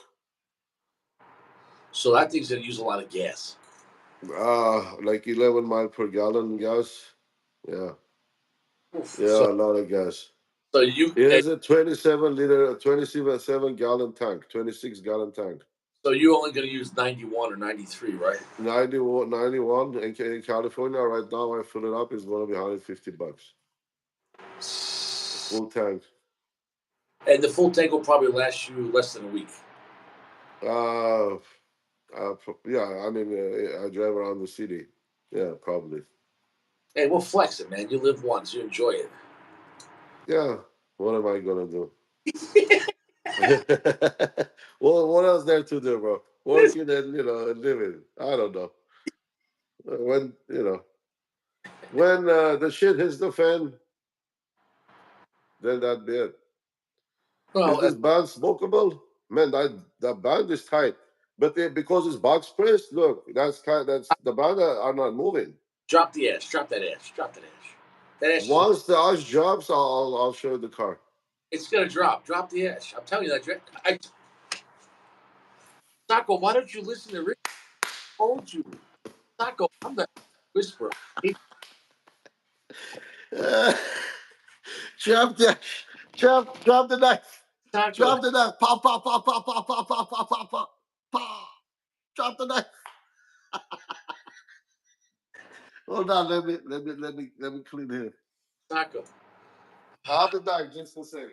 so that thing's gonna use a lot of gas. Like 11 mile per gallon gas. Yeah, Oof. yeah, a lot of gas. So you It has a 27 liter, 27 gallon tank, 26-gallon tank. so you only gonna use 91 or 93, right? 91 in California right now. I fill it up. It's going to be $150. Full tank. And the full tank will probably last you less than a week. Uh, yeah. I mean, I drive around the city. Yeah, probably. Hey, we'll flex it, man. You live once, you enjoy it. Yeah. What am I gonna do? Well, what else there to do, bro? Working and and living. I don't know. When when the shit hits the fan, then that be it. Is Well, this band smokable? Man, that band is tight. But because it's box pressed, look, that's the band are not moving. drop the ash. Drop that ash. Drop that ash. That ash is Once the ash drops, I'll show you the car. it's gonna drop. Drop the ash. I'm telling you that. I Taco, why don't you listen to Rick? I told you, Taco. I'm the whisperer. Hey, Drop the drop the knife. Taco, Drop the knife. Pop, pop, pop, pop, pop, pop, pop, pop, pop, pop. Pop. Drop the knife. Hold on, let me clean here. Taco. I'll be back just a second.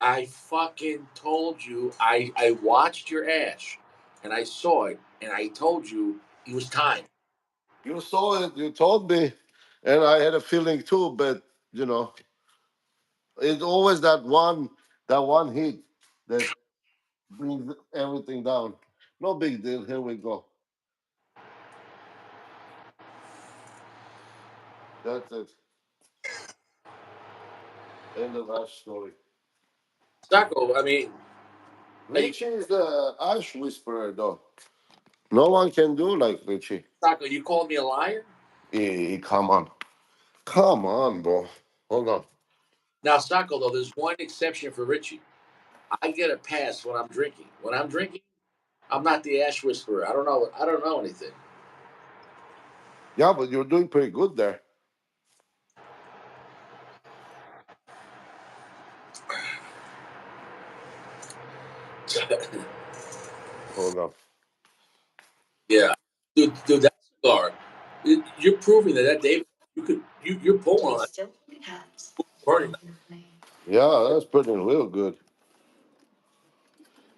I fucking told you. I watched your ash, and I saw it, and I told you it was time. You saw it, you told me, and I had a feeling too, but you know, it's always that one hit that brings everything down. No big deal. Here we go. That's it. End of our story. Taco. I mean, you, Richie is the ash whisperer, though. No one can do like Richie. Taco, you called me a liar. Come on. Come on, bro. Hold on. Now, Sacco, though, there's one exception for Richie. I get a pass when I'm drinking. When I'm drinking, I'm not the ash whisperer. I don't know. I don't know anything. Yeah, but you're doing pretty good there. Hold on. Yeah, dude, that cigar. You're proving that David. You're pulling on that. Burning. Yeah, that's pretty real good.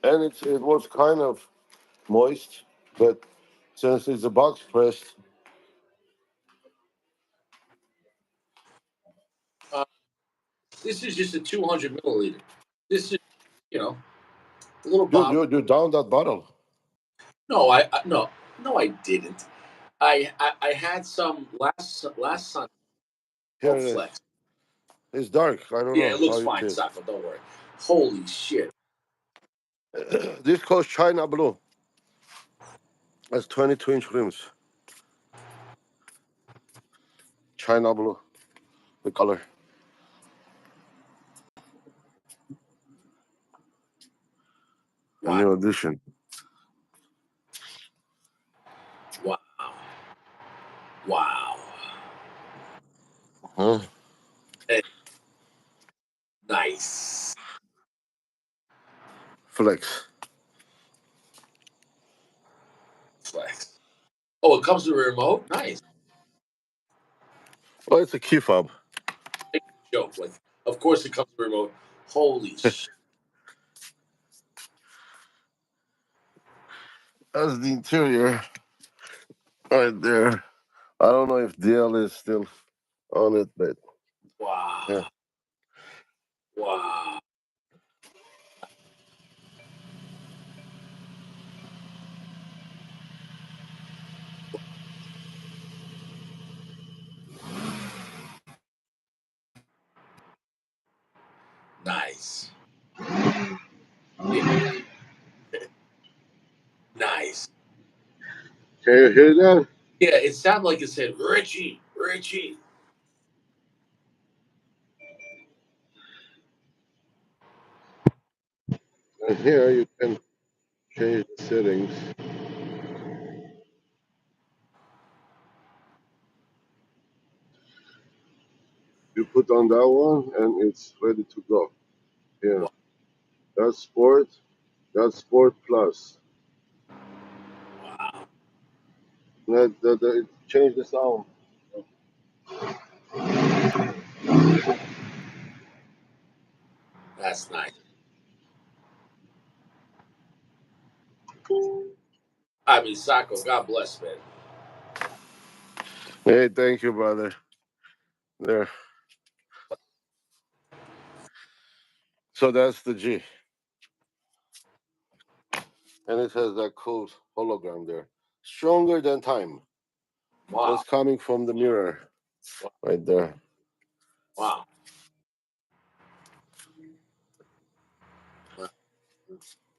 And it was kind of moist, but since it's a box press, Uh, this is just a 200 milliliter. This is, you know, a little dude, bottle. you down that bottle. No, no, I didn't. I had some last Sunday. Here Oh, it is. flex. It's dark. I don't Yeah, know it how looks you fine, taste. Sacco. Don't worry. Holy shit! This costs China Blue. That's 22-inch rims. China Blue, the color. A Wow, new edition. wow, wow. Huh? Hey, nice. Flex. Flex. Oh, it comes with a remote. Nice. Well, it's a key fob. Make a joke. Like, of course it comes with a remote. Holy shit! That's the interior right there. I don't know if DL is still on it, but yeah. Wow, wow. Nice. Yeah, nice. Can you hear that? Yeah, it sounded like it said Richie, Richie. And here you can change the settings. You put on that one, and it's ready to go. Yeah, Wow, that's sport. That's sport plus. wow. It changed the sound. That's nice. I mean, Sacco, God bless, man. Hey, thank you, brother. There. So that's the G, and it has that cool hologram there. Stronger than time. Wow, That's coming from the mirror right there. wow,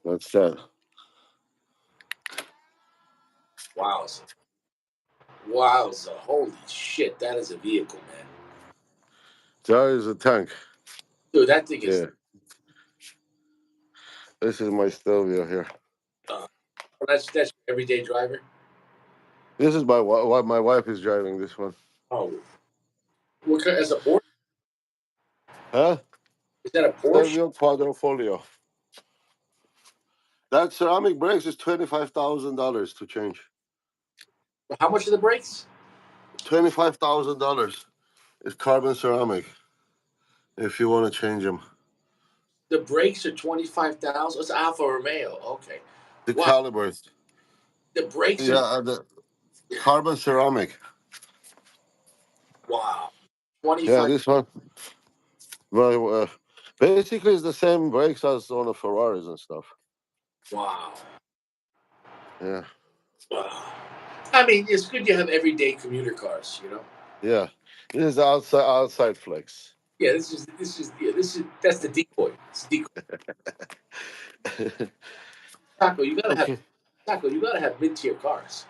That's that. wow, wowza. Holy shit, that is a vehicle, man. That is a tank. Dude, that thing is. Yeah. This is my Stelvio here. Uh, that's your everyday driver. This is my wife is driving this one. Oh, what kind? As a Porsche? Huh? Is that a Porsche? Stelvio Quadrifoglio. That ceramic brakes is $25,000 to change. How much are the brakes? $25,000. It's carbon ceramic. If you want to change them, The brakes are 25,000. It's Alfa Romeo. Okay, the wow. calibers. The brakes are Yeah, the carbon ceramic. wow. Yeah, 25. this one. Well, basically, it's the same brakes as on the Ferraris and stuff. Wow. Yeah, Wow. I mean, it's good you have everyday commuter cars. You know. yeah. This is outside flex. Yeah, this is that's the decoy. It's the decoy. Taco, you gotta have Okay. Taco. You gotta have mid tier cars.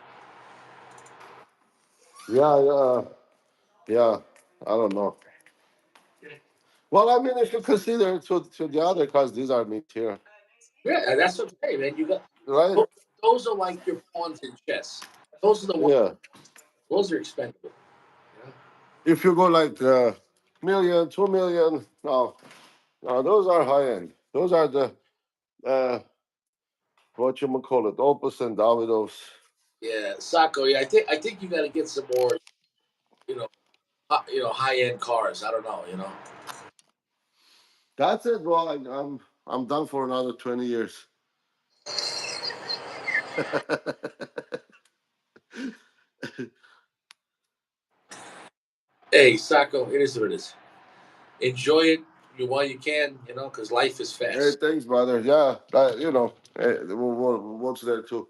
Yeah, yeah, yeah. I don't know. Well, I mean, if you consider to the other cars, these are mid tier, Yeah, that's what I'm saying, man. You got right? those, those are like your pawns in chess. Those are the ones. Yeah. Those are expendable. You know? If you go like million, 2 million, no, no, those are high end. Those are the uh, what you call it, Opus and Davidos. Yeah, Sacco. Yeah, I think you got to get some more. You know, high end cars. I don't know. That's it. Well, I'm done for another 20 years. Hey, Sacco. It is what it is. Enjoy it while you can. Because life is Hey, fast. thanks, brother. Yeah, that, what's there to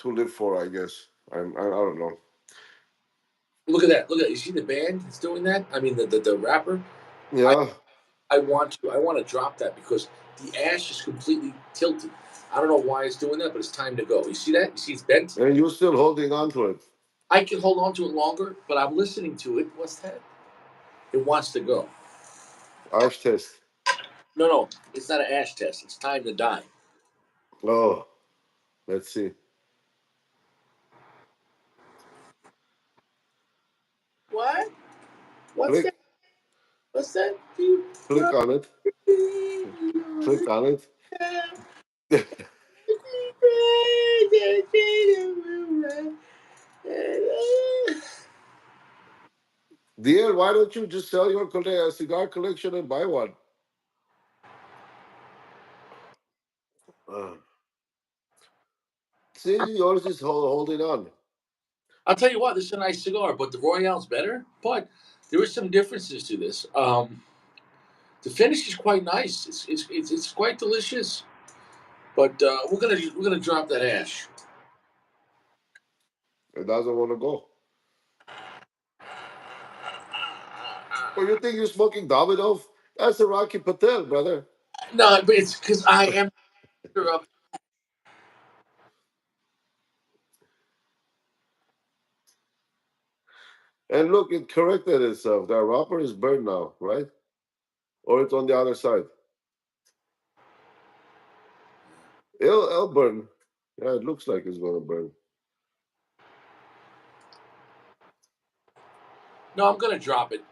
live for? I guess I don't know. Look at that. Look at that. You see the band that's doing that? I mean, the rapper. I Yeah, I want to drop that because the ash is completely tilted. I don't know why it's doing that, but it's time to go. You see that? You see it's bent. and you're still holding on to it. I can hold on to it longer, but I'm listening to it. What's that? It wants to go. Arch test. No, no, it's not an ash test. It's time to die. Oh, let's see. What? What's that? Click, What's that? click on it. Click on it. Dear, why don't you just sell your cigar collection and buy one? Uh, see, yours is holding on. I'll tell you what, this is a nice cigar, but the Royale's better. But there are some differences to this. The finish is quite nice. It's quite delicious. But we're gonna drop that ash. It doesn't want to go. Well, you think you're smoking Davidoff? That's a Rocky Patel, brother. No, but it's because I am sure of. And look, it corrected itself. The wrapper is burned now, right? Or it's on the other side. It'll burn. Yeah, it looks like it's gonna burn. No, I'm gonna drop it.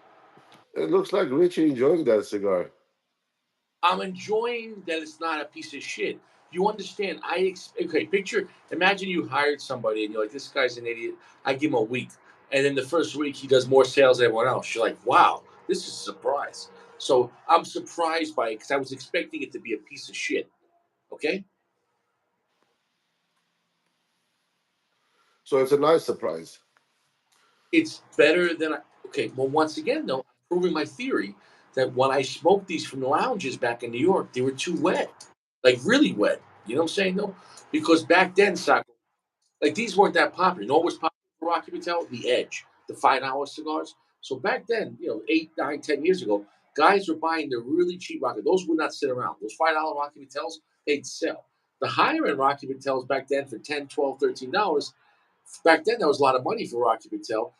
It looks like Richie enjoying that cigar. I'm enjoying that it's not a piece of shit. You understand? Okay. Imagine you hired somebody and you're like, this guy's an idiot. I give him a week, and then the first week he does more sales than everyone else. You're like, wow, this is a surprise. So I'm surprised by it because I was expecting it to be a piece of shit. Okay, So it's a nice surprise. it's better than okay. Well, once again, though, I'm proving my theory that when I smoked these from the lounges back in New York, they were too wet, like really wet. You know what I'm saying, though? Because back then, Sacco, like these weren't that popular. You know what was popular for Rocky Patel? The Edge, the $5 cigars. So back then, 8, 9, 10 years ago, guys were buying the really cheap Rocky. Those would not sit around. Those $5 Rocky Patels, they'd sell. The higher end Rocky Patels back then for 10, 12, $13, back then that was a lot of money for Rocky Patel.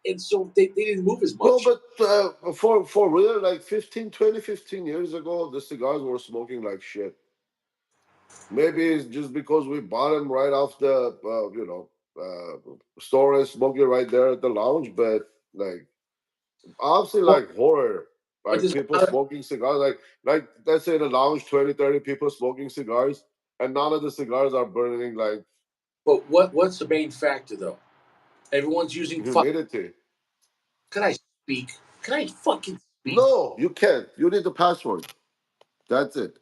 And so they didn't move as Well, much. but for real, like 15 ago, the cigars were smoking like shit. Maybe it's just because we bought them right off the store and smoking right there at the lounge. But like obviously, But, like horror, but like there's people a lot of, smoking cigars, like let's say in the lounge 20, 30 people smoking cigars, and none of the cigars are burning like but what's the main factor though? Everyone's using humidity. can I speak? Can I fucking speak? No, you can't. You need the password. That's it.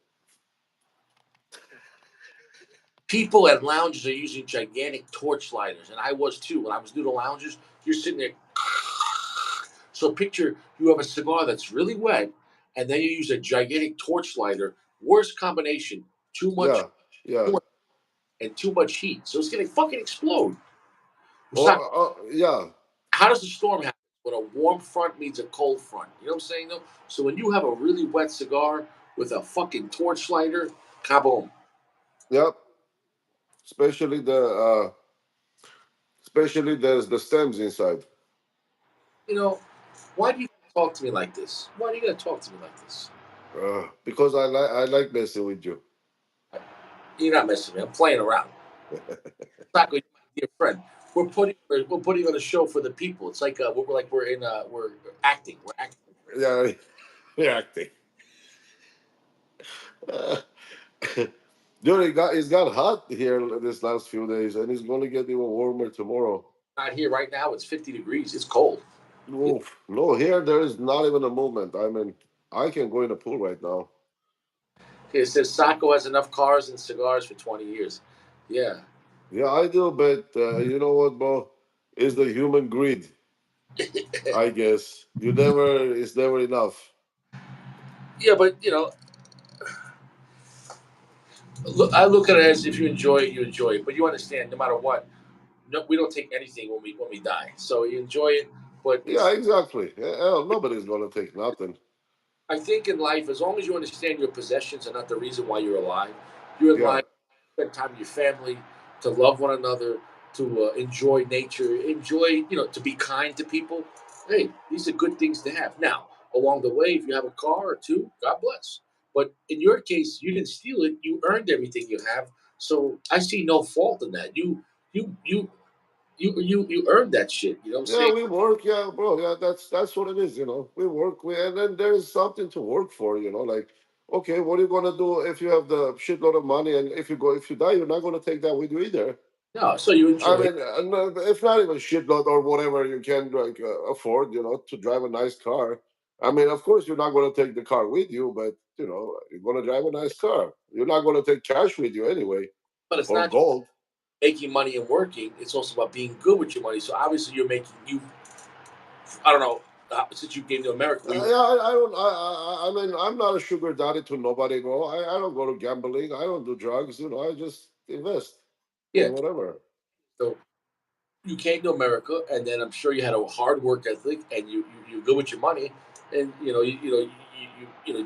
People at lounges are using gigantic torch lighters, and I was too. When I was doing the lounges, you're sitting there. So picture you have a cigar that's really wet, and then you use a gigantic torch lighter. Worst combination. Too much, Yeah, yeah. too much and too much heat. So it's gonna fucking explode. Or yeah, How does the storm happen? When a warm front meets a cold front. You know what I'm saying though? So when you have a really wet cigar with a fucking torch lighter, kaboom. yep. Especially the stems inside. You know, why do you talk to me like this? Why are you gonna talk to me like this? Because I like messing with you. You're not messing with me. I'm playing around. Taco, you're my dear friend. We're putting on a show for the people. It's like we're acting. We're acting. Yeah, reacting. Uh, Dude, it got hot here this last few days, and it's going to get even warmer tomorrow. Not here right now. It's 50 degrees. It's cold. Yeah. Oof. No, here there is not even a movement. I mean, I can go in the pool right now. It says Sacco has enough cars and cigars for 20 years. Yeah. Yeah, I do, but you know what, bro? Is the human greed, I guess. It's never enough. Yeah, but look, I look at it as if you enjoy it, you enjoy it. But you understand, no matter what, no, we don't take anything when we die. So you enjoy it, but Yeah, it's. exactly. Hell, nobody's going to take nothing. I think in life, as long as you understand your possessions are not the reason why you're alive, you're in Yeah. life. Spend time with your family, to love one another, to enjoy nature, to be kind to people. Hey, these are good things to have. Now, along the way, if you have a car or two, God bless. But in your case, you didn't steal it; you earned everything you have. So I see no fault in that. You earned that shit. You know what I'm Yeah, saying? we work. Yeah, bro. Yeah, that's what it is. We work. And then there's something to work for. Like, okay, what are you gonna do if you have the shitload of money, and if you die, you're not gonna take that with you either. No, so you I enjoy it. mean, if not even shitload or whatever you can like afford, to drive a nice car. I mean, of course, you're not gonna take the car with you, but you're gonna drive a nice car. You're not gonna take cash with you anyway, But it's or not gold. making money and working. It's also about being good with your money. So obviously, you're making you. I don't know. Since you came to America, we Yeah, I don't. I mean, I'm not a sugar daddy to nobody. Bro, I don't go to gambling. I don't do drugs. I just invest yeah. or whatever. So you came to America, and then I'm sure you had a hard work ethic, and you're good with your money, and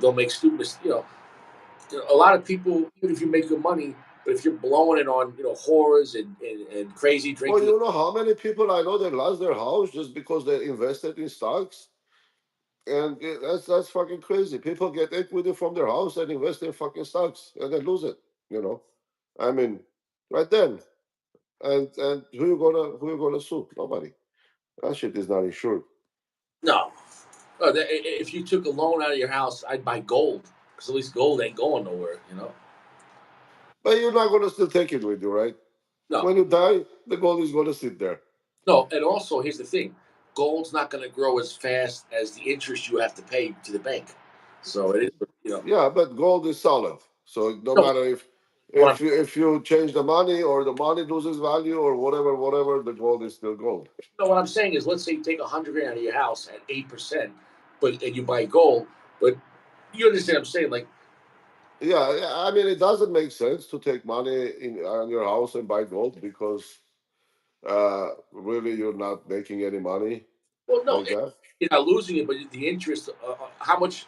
don't make stupid. A lot of people, even if you make good money, but if you're blowing it on whores and crazy Well, drinking. you know how many people I know that lost their house just because they invested in stocks, and that's fucking crazy. People get equity from their house and invest in fucking stocks, and then lose it. You know, I mean, right then, and who you gonna sue? Nobody. That shit is not insured. No, if you took a loan out of your house, I'd buy gold because at least gold ain't going nowhere. But you're not gonna still take it with you, right? No, When you die, the gold is gonna sit there. no, and also here's the thing: gold's not going to grow as fast as the interest you have to pay to the bank. So it is. Yeah, but gold is solid. So no No, matter if what I'm if you if you change the money or the money loses value or whatever, the gold is still gold. no, what I'm saying is, let's say you take 100 grand out of your house at 8%, and you buy gold, but you understand what I'm saying? Like, Yeah, yeah, I mean it doesn't make sense to take money in on your house and buy gold because really you're not making any money well, no, like that. you're not losing it, but the interest. How much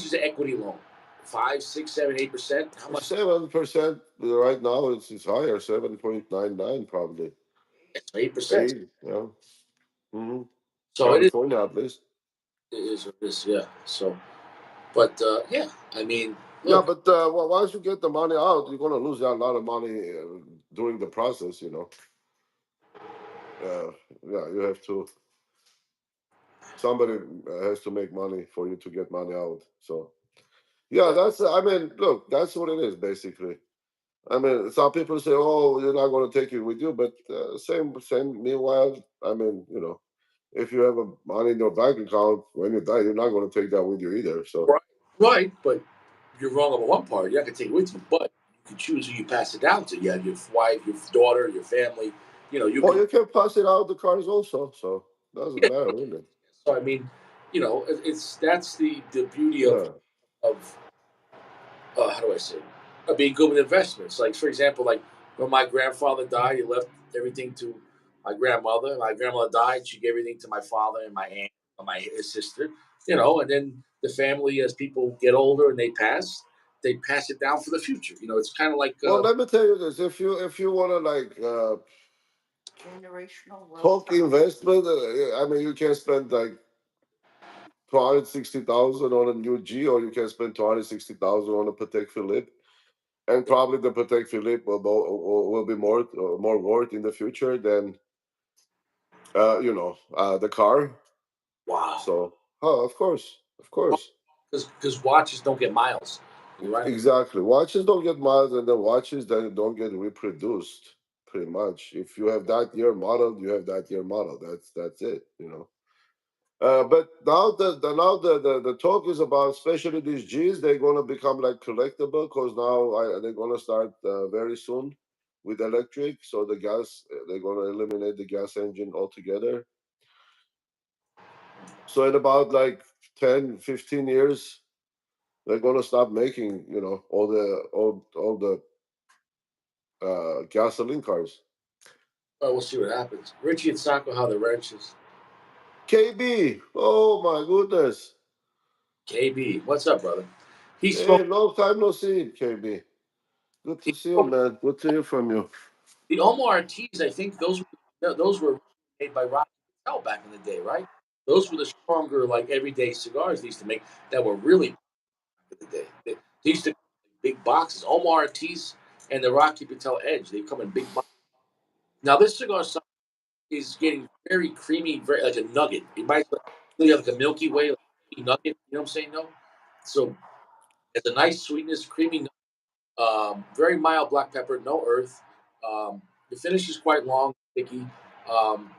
is an equity loan? 5, 6, 7, 8%. How much? 7% right now it's higher, 7.99 probably. It's 8%. 8, yeah. hmm So it is. California at least. It is what it is. Yeah. So, but yeah, I mean, Yeah, look, but once you get the money out, you're gonna lose a lot of money during the process. Uh, yeah, you have to. Somebody has to make money for you to get money out. So yeah, yeah, that's. I mean, look, that's what it is basically. I mean, some people say, "Oh, you're not gonna take it with you," but same. Meanwhile, I mean, if you have a money in your bank account when you die, you're not gonna take that with you either. So. right, right. But you're wrong about one part. You're not gonna take it with you, but you can choose who you pass it down to. You have your wife, your daughter, your family. You Well, can. you can pass it out the cars also, so doesn't Yeah. matter really. So I mean, it's that's the beauty Yeah. of how do I say, being good with investments. Like for example, like when my grandfather died, he left everything to my grandmother. My grandmother died; she gave everything to my father and my aunt, and his sister. And then the family, as people get older and they pass it down for the future. It's kind of like Well, let me tell you this: if you want to like Generational wealth talk transfer. investment, I mean, you can spend like 260,000 on a new G, or you can spend 260,000 on a Patek Philippe, and probably the Patek Philippe will be more worth in the future than the car. Wow. So, oh, of course, Because watches don't get miles. You're right. exactly. Watches don't get miles, and the watches that don't get reproduced. Pretty much, if you have that year model, you have that year model. That's it. But now the talk is about, especially these G's, they're gonna become like collectible, because now they're gonna start very soon with electric. So the gas, they're gonna eliminate the gas engine altogether. So in about like 10, 15 years, they're gonna stop making all the gasoline cars. Well, we'll see what happens. Richie and Sacco, how the wrenches. KB, oh my goodness, KB, what's up, brother? He hey, smoked. long time no see, KB. Good to He see you, smoked man. Good to hear from you. the Omar T's. I think those were made by Rocky Patel back in the day, right? Those were the stronger, like everyday cigars they used to make that were really back in the day. They used to come in big boxes. Omar T's and the Rocky Patel Edge. They come in big boxes. Now this cigar is getting very creamy, very like a nugget. It might you have like a Milky Way like nugget. You know what I'm saying? No. So it's a nice sweetness, creamy, very mild black pepper, no earth. The finish is quite long, sticky. Um,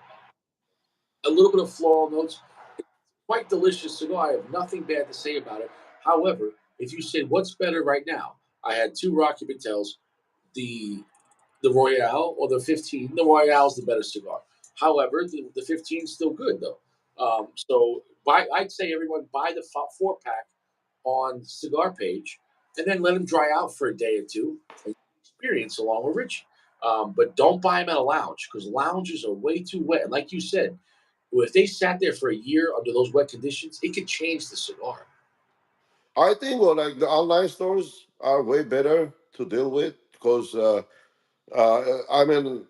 a little bit of floral notes. It's quite delicious cigar. I have nothing bad to say about it. However, if you say what's better right now, I had two Rocky Patels, the the Royale or the 15. The Royale is the better cigar. However, the 15 is still good though. So I'd say everyone buy the 4 pack on Cigar Page, and then let them dry out for a day or two and experience along with Richie. But don't buy them at a lounge because lounges are way too wet. And like you said, if they sat there for a year under those wet conditions, it could change the cigar. I think, well, like the online stores are way better to deal with, because I mean,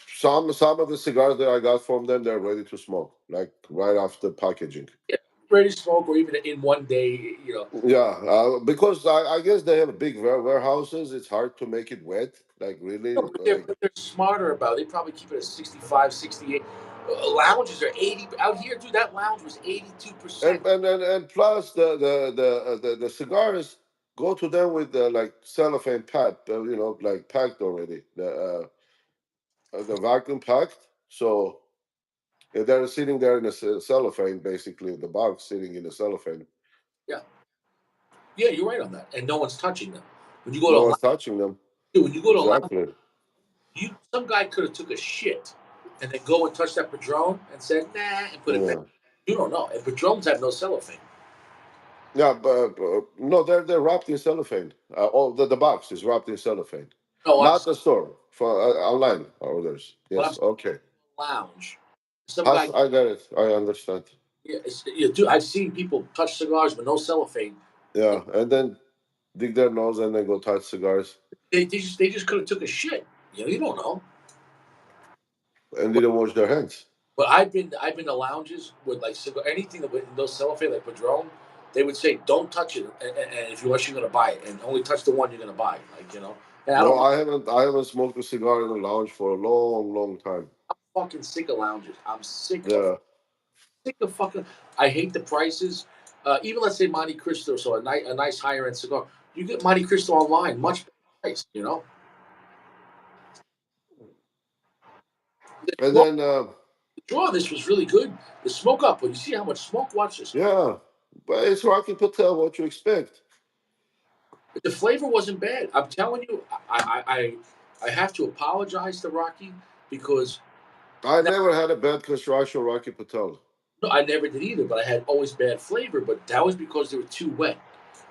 some of the cigars that I got from them, they're ready to smoke, like right after packaging. Yeah, ready to smoke or even in one day, Yeah, because I guess they have big warehouses. It's hard to make it wet, like really. No, but they're smarter about it. They probably keep it at 65, 68. Lounges are 80. Out here, dude, that lounge was 82%. And plus the cigars go to them with the like cellophane packed, like packed already. The vacuum packed, so they're sitting there in a cellophane, basically the box sitting in a cellophane. Yeah. Yeah, you're right on that. And no one's touching them. When you go to No a one's lounge, touching them. dude, when you go to a lounge, Exactly. some guy could have took a shit and then go and touch that Padron and said, nah, and put it back. Yeah. You don't know. And Padrons have no cellophane. Yeah, but no, they're wrapped in cellophane. All the box is wrapped in cellophane, No, not the store for online orders. what I'm Yes, saying, okay. lounge. Some guy, I get it. I understand. yeah, dude, I've seen people touch cigars with no cellophane. Yeah, and then dig their nose and then go touch cigars They just could have took a shit. You don't know. and didn't wash their hands. But I've been to lounges with like cigar anything that with no cellophane like Padron. They would say don't touch it, and if you unless you're gonna buy it, and only touch the one you're gonna buy. And I No, don't mind. I haven't smoked a cigar in a lounge for a long time. I'm fucking sick of lounges. I'm Yeah. sick of fucking. I hate the prices. Even let's say Monte Cristo, so a nice higher end cigar. You get Monte Cristo online, much better price. The And draw, then the draw of this was really good. The smoke up, but you see how much smoke? Watch this. yeah, but it's Rocky Patel. What you expect? The flavor wasn't bad. I'm telling you, I have to apologize to Rocky because I now, never had a bad construction Rocky Patel. no, I never did either. But I had always bad flavor. But that was because they were too wet.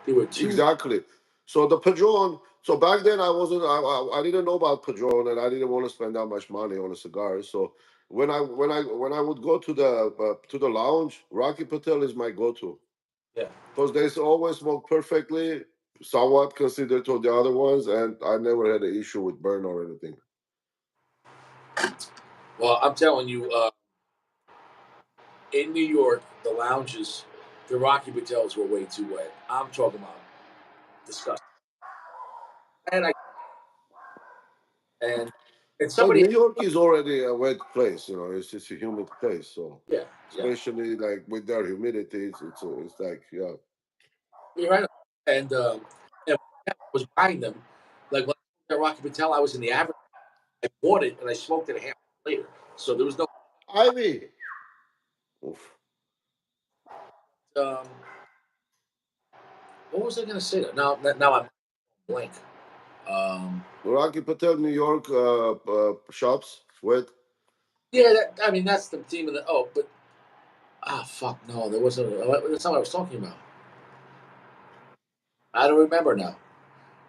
They were too. Exactly. So the Padron. So back then I wasn't. I didn't know about Padron, and I didn't want to spend that much money on a cigar. So when I would go to the lounge, Rocky Patel is my go-to, Yeah. because they always smoke perfectly, somewhat considered to the other ones, and I never had an issue with burn or anything. Well, I'm telling you, in New York, the lounges. The Rocky Patels were way too wet. I'm talking about disgusting. And I and and But somebody, New York is already a wet place, you know. It's just a humid place, so yeah, yeah, especially like with their humidity, it's like yeah. you're right. And when I was buying them, like when I Rocky Patel, I was in the average. I bought it and I smoked it a half later. So there was no. Ivy, oof. Um, what was I going to say? Now I'm blank. Um, Rocky Patel, New York shops wet. yeah, I mean that's the team of the. Oh, but fuck no, there wasn't. That's not what I was talking about. I don't remember now.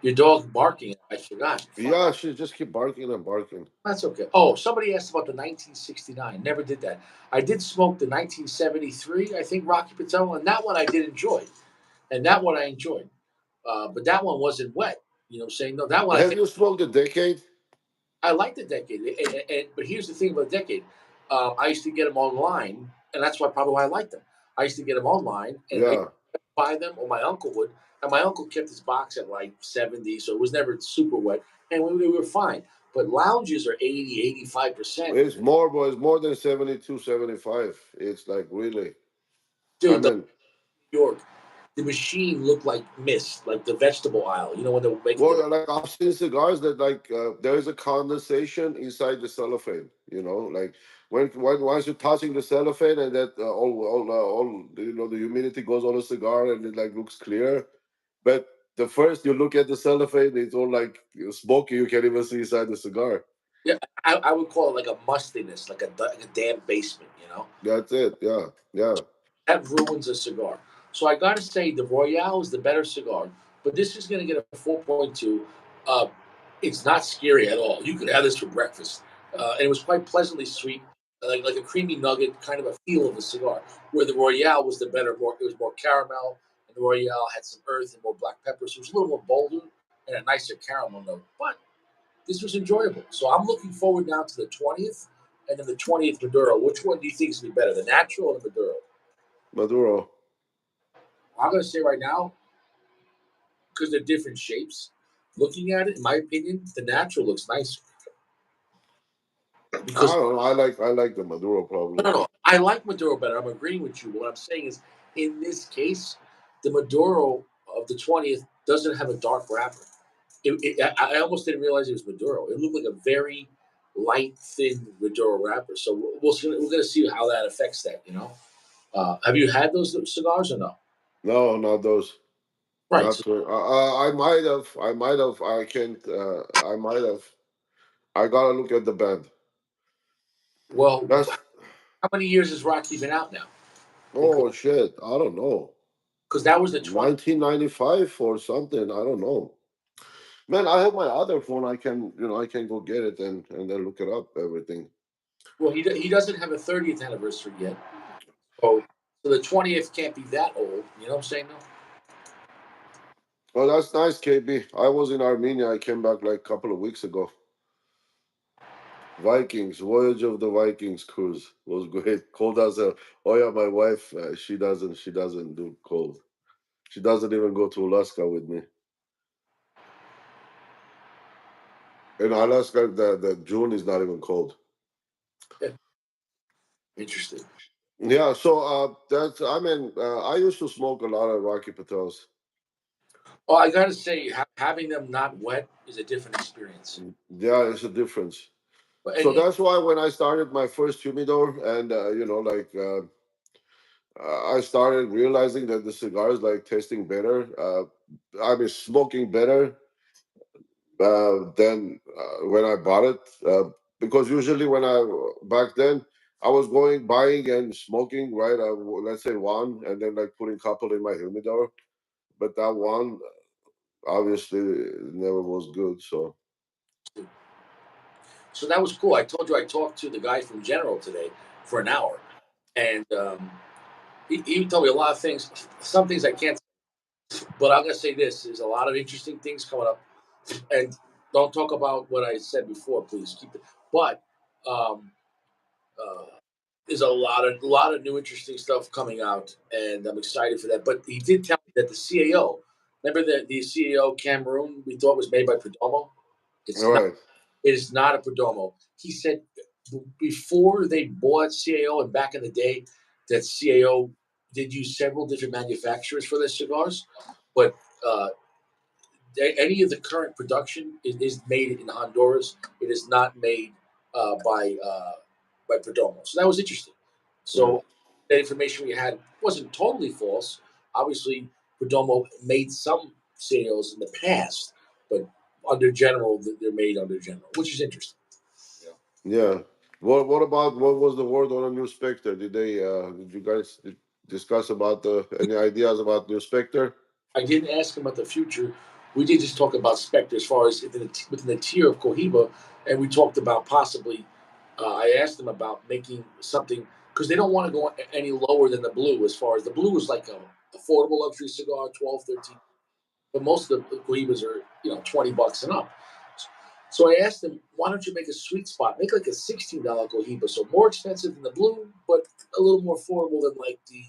Your dog barking. I forgot. Fuck. Yeah, she just keep barking and barking. That's okay. Oh, somebody asked about the 1969. Never did that. I did smoke the 1973, I think, Rocky Patel, and that one I did enjoy. And that one I enjoyed. But that one wasn't wet. You know what I'm saying? No, that one I Have think you smoked a decade? I liked the decade. But here's the thing about the decade. I used to get them online, and that's why probably why I liked them. I used to get them online, and I Yeah. buy them, or my uncle would. And my uncle kept his box at like 70, so it was never super wet, and we were fine. But lounges are 80, 85%. It's more, but it's more than 72, 75. It's like really. I Dude, the mean, New York, the machine looked like mist, like the vegetable aisle. You know when they're making the well, like I've seen cigars that like there is a condensation inside the cellophane. You know, like when once you're touching the cellophane and that all you know the humidity goes on the cigar and it like looks clear, but the first you look at the cellophane, it's all like smoky. You can't even see inside the cigar. yeah, I would call it like a mustiness, like a damn basement. You know. That's it. Yeah, yeah. That ruins a cigar. So I got to say, the Royale is the better cigar, but this is going to get a 4.2. Uh, it's not scary at all. You could have this for breakfast, and it was quite pleasantly sweet, like a creamy nugget, kind of a feel of a cigar. Where the Royale was the better, more it was more caramel, and the Royale had some earth and more black pepper, so it was a little more bolder and a nicer caramel note. But this was enjoyable. So I'm looking forward now to the 20th, and then the 20th Maduro. Which one do you think is going to be better, the natural or the Maduro? Maduro. I'm going to say right now, because they're different shapes, looking at it, in my opinion, the natural looks nicer. I Because, don't know. I like the Maduro probably. no, no, no, I like Maduro better. I'm agreeing with you. But what I'm saying is, in this case, the Maduro of the 20th doesn't have a dark wrapper. I almost didn't realize it was Maduro. It looked like a very light, thin Maduro wrapper. So we're going to see how that affects that, you know? Have you had those cigars or no? No, not those. Right. Not So, sure. I might have. I might have. I can't. I might have. I gotta look at the band. well, That's how many years has Rocky been out now? oh shit. I don't know. Because that was the 20. 1995 or something. I don't know. Man, I have my other phone. I can go get it and then look it up. Everything. Well, he doesn't have a 30th anniversary yet. So the 20th can't be that old. You know what I'm saying? No. Well, that's nice, KB. I was in Armenia. I came back like a couple of weeks ago. Vikings, Voyage of the Vikings cruise was great. Cold as a. Oh yeah, my wife. She doesn't do cold. She doesn't even go to Alaska with me. In Alaska, the June is not even cold. Yeah. Interesting. Yeah, so that's. I mean, I used to smoke a lot of Rocky Patels. Well, I got to say, having them not wet is a different experience. Yeah, it's a difference. But So that's why when I started my first humidor, and I started realizing that the cigars like tasting better. I mean, smoking better than when I bought it. Because usually when I back then I was going buying and smoking right. Let's say one, and then like putting couple in my humidor. But that one obviously never was good. So so that was cool. I told you I talked to the guy from General today for an hour, and he told me a lot of things. Some things I can't, but I'm gonna say this: there's a lot of interesting things coming up, and don't talk about what I said before, please. Keep it. But um, uh, there's a lot of new interesting stuff coming out, and I'm excited for that. But he did tell me that the CAO, remember the CAO Cameroon, we thought was made by Perdomo. It's All not. right. It is not a Perdomo. He said before they bought CAO and back in the day, that CAO did use several different manufacturers for their cigars, but uh, any of the current production is made in Honduras. It is not made by Perdomo. So that was interesting. Yeah. So that information we had wasn't totally false. Obviously, Perdomo made some sales in the past, but under General, they're made under General, which is interesting. You know? Yeah. What about what was the word on a new Spectre? Did you guys discuss about the any ideas about new Spectre? I didn't ask him about the future. We did just talk about Spectre as far as within the tier of Cohiba, and we talked about possibly. I asked them about making something because they don't want to go any lower than the blue. As far as the blue is like a affordable luxury cigar, 12, 13. But most of the Cohibas are $20 and up. So I asked them, why don't you make a sweet spot? Make like a $16 Cohiba, so more expensive than the blue, but a little more affordable than like the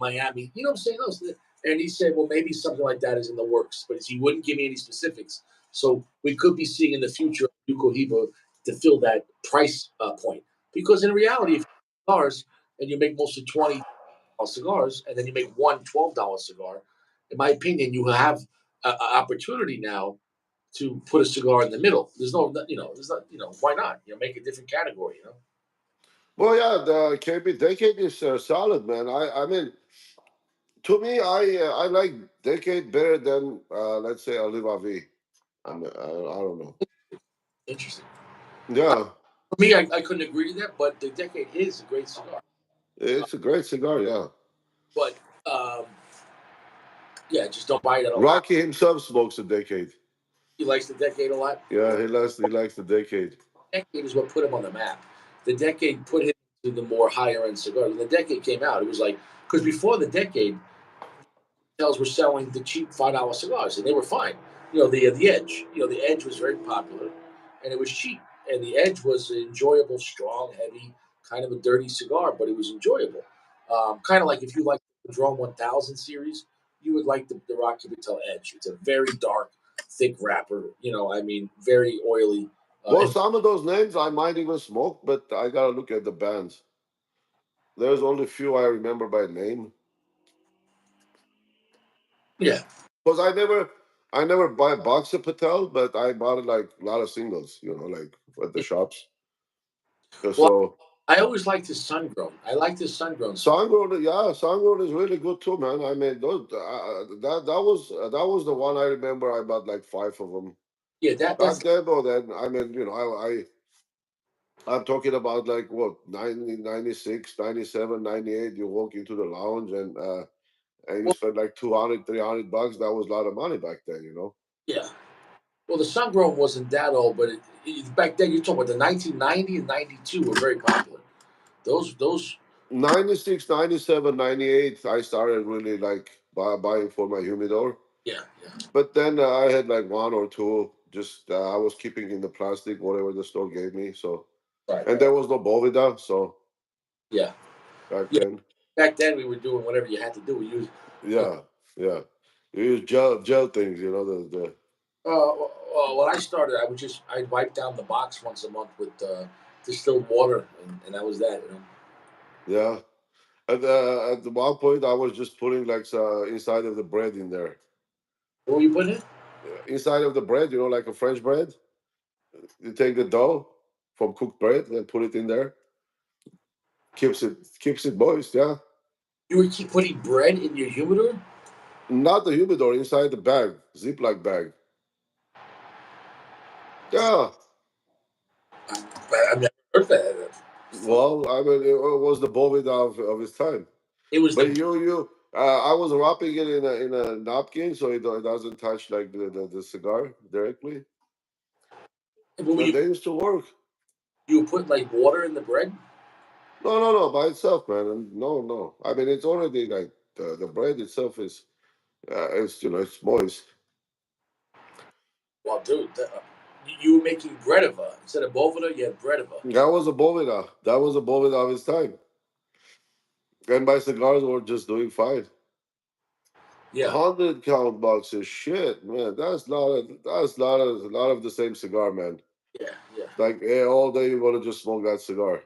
Miami. You know what I'm saying? And he said, well, maybe something like that is in the works, but he wouldn't give me any specifics. So we could be seeing in the future a new Cohiba to fill that price point. Because in reality, if you make cigars and you make mostly $20 cigars, and then you make one $12 cigar, in my opinion, you have an opportunity now to put a cigar in the middle. There's not, why not? Make a different category. Well, yeah, the KB Decade is solid, man. I mean, to me, I like Decade better than let's say Oliva V. I don't know. Interesting. Uh, Yeah, for me, I couldn't agree to that, but the Decade is a great cigar. Uh, it's a great cigar. Yeah, but yeah, just don't buy it at a lot. Rocky himself smokes a Decade. He likes the Decade a lot. Yeah, he likes the Decade. Decade is what put him on the map. The Decade put him to the more higher end cigars. When the Decade came out, it was like because before the Decade, hotels were selling the cheap $5 cigars, and they were fine. The Edge. The Edge was very popular, and it was cheap. And the Edge was enjoyable, strong, heavy, kind of a dirty cigar, but it was enjoyable. Kind of like if you like the Padron 1000 series, you would like the Rocky Patel Edge. It's a very dark, thick wrapper. I mean, very oily. Well, And some of those names I might even smoke, but I gotta look at the bands. There's only few I remember by name. yeah, Because I never buy a box of Patel, but I bought it like a lot of singles, like at the shops. well, So I always liked his sun grown. I liked his sun grown cigar. Songgrown, yeah, Songgrown is really good too, man. I mean, those that was the one I remember. I bought like five of them Yeah, that's back then. Or then, I mean, I'm talking about like what 1996, 97, 98. You walk into the lounge and you well, spend like 200, $300. That was a lot of money back then. yeah. Well, the sun grown wasn't that old, but back then you're talking about the 1990 and 92 were very popular. Those 96, 97, 98. I started really like buying for my humidor. yeah, yeah, But then I had like one or two. Just I was keeping in the plastic, whatever the store gave me. So, right, and right, there was no Bovida, so yeah, back yeah. then, Back then we were doing whatever you had to do. We used, you yeah, yeah, you use gel things, the when I started, I'd wipe down the box once a month with distilled water, and that was that. yeah. At the one point, I was just putting like inside of the bread in there, What were you putting in? inside of the bread, like a French bread. You take the dough from cooked bread and put it in there. Keeps it moist. Yeah, You would keep putting bread in your humidor. not the humidor, inside the bag, Ziploc bag. Yeah. I've never heard that before. Well, I mean, it was the Bovid of his time. It was But the I was wrapping it in a napkin so it doesn't touch like the cigar directly. when But you they used to work. you would put like water in the bread. No, no, no, by itself, man. And no, no. I mean, it's already like the bread itself it's moist. Well, dude, You were making Bredova instead of Bovida. You had Bredova. That was a Bovida. That was a Bovida of his time. And my cigars were just doing fine. Yeah, 100 count boxes, shit, man. That's not of the same cigar, man. yeah, yeah. Like all day you want to just smoke that cigar.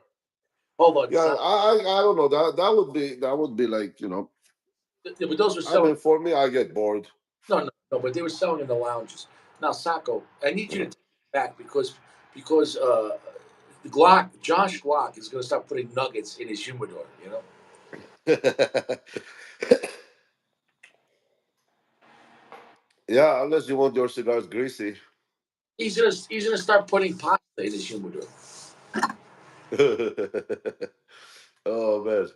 Hold on, Yeah, I don't know. That would be like, yeah, but those were I selling. mean, for me, I get bored. No, no, no. But they were selling in the lounges. Now, Sacco, I need you to Yeah. take it back because Glock, Josh Glock, is going to start putting nuggets in his humidor. You know, Yeah, unless you want your cigars greasy. he's gonna start putting pasta in his humidor. Oh man,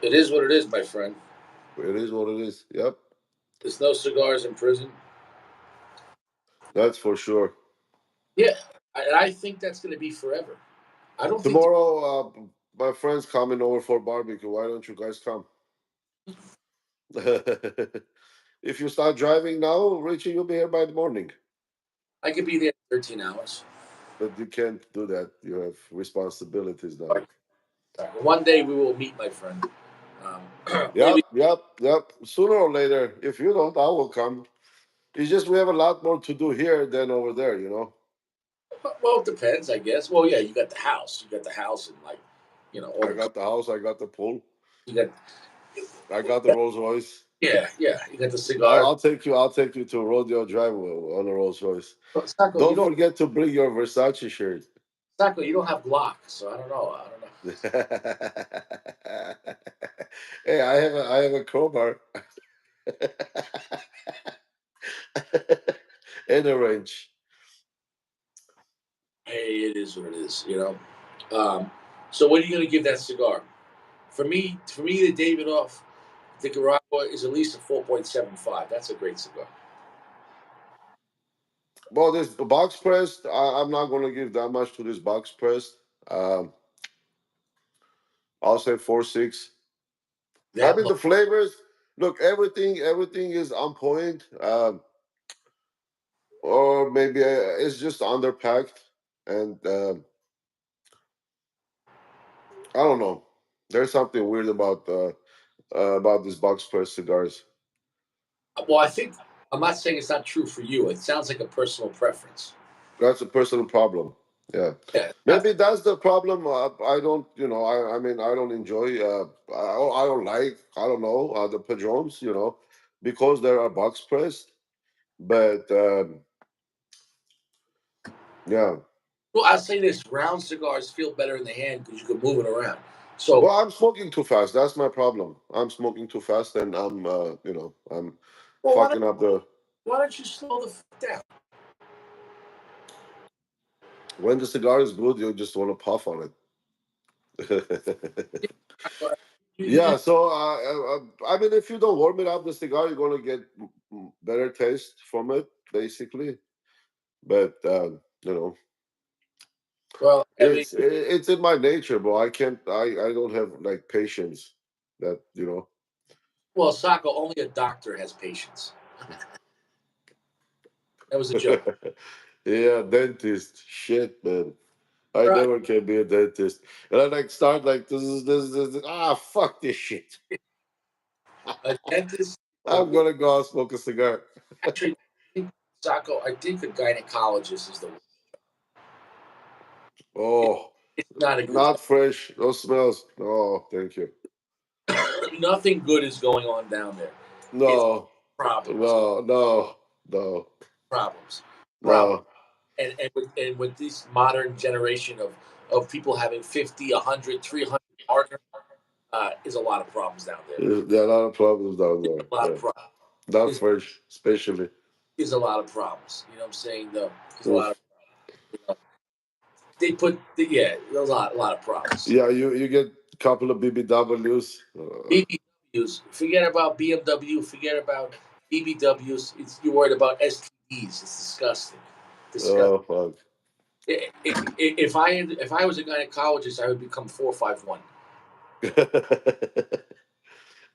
It is what it is, my friend. it is what it is. Yep, There's no cigars in prison. that's for sure. Yeah, and I think that's going to be forever. I don't think. Tomorrow, my friend's coming over for barbecue. Why don't you guys come? If you start driving now, Richie, you'll be here by the morning. I could be there in 13 hours. But you can't do that. You have responsibilities now. One day we will meet, my friend. Maybe. Yep, yep, yep. Sooner or later, if you don't, I will come. It's just we have a lot more to do here than over there. Well, it depends, I guess. Well, yeah, you got the house. You got the house and like, all I the. got the house, I got the pool, You got. I got the Rolls Royce. Yeah, yeah. You got the I'll, cigar. I'll take you. I'll take you to Rodeo Drive on a Rolls Royce. Sacco, you Don't don't. forget to bring your Versace shirt. Sacco, you don't have Glock, so I don't know. I don't know. Hey, I have a crowbar and a wrench. Hey, it is what it is. So what are you going to give that cigar? For me, the Davidoff Nicaragua is at least a 4.75. That's a great cigar. Well, this box pressed, I'm not going to give that much to this box pressed. Um, I'll say 4.6. I That mean look. the flavors. Look, everything is on point. Or maybe it's just underpacked, and I don't know. There's something weird about these box press cigars. Well, I think I'm not saying it's not true for you. It sounds like a personal preference. That's a personal problem. Yeah, Yeah, not maybe that's the problem. I don't, I mean, I don't enjoy. I don't like. I don't know the Padrones. Because they are box pressed. But yeah. well. I'll say this: round cigars feel better in the hand because you can move it around. So, Well, I'm smoking too fast. That's my problem. I'm smoking too fast, and I'm well, fucking up the. why don't you slow the down? When the cigar is good, you just want to puff on it. You Yeah. So I mean, if you don't warm it up, the cigar, you're gonna get better taste from it, basically. But well, I mean, it's in my nature, bro. I can't. I don't have like patience. That well, Sacco, only a doctor has patience. That was a joke. Yeah, dentist. Shit, man. I Right. never can be a dentist. And I like start like this. Fuck this shit. A dentist, or I'm gonna go out smoke a cigar. actually, I think, Sacco, I think a gynecologist is the. Oh, It's not a good. not fresh. No smells. Oh, thank you. Nothing good is going on down there. It's No, problems, no, no, no, problems, problems. no. And with this modern generation of people having 50, 100, 300 partners, is a lot of problems down there. There are a lot of problems down there. A lot of Yeah, problems. not Is fresh, especially. is a lot of problems. You know what I'm saying? Though there's a lot of Oof. they put yeah, a lot of problems. Yeah, you get a couple of BBWs. BBWs, forget about BMW, forget about BBWs. You're worried about STDs. It's disgusting. Disgusting. Oh fuck. If I was a gynecologist, I would become 451.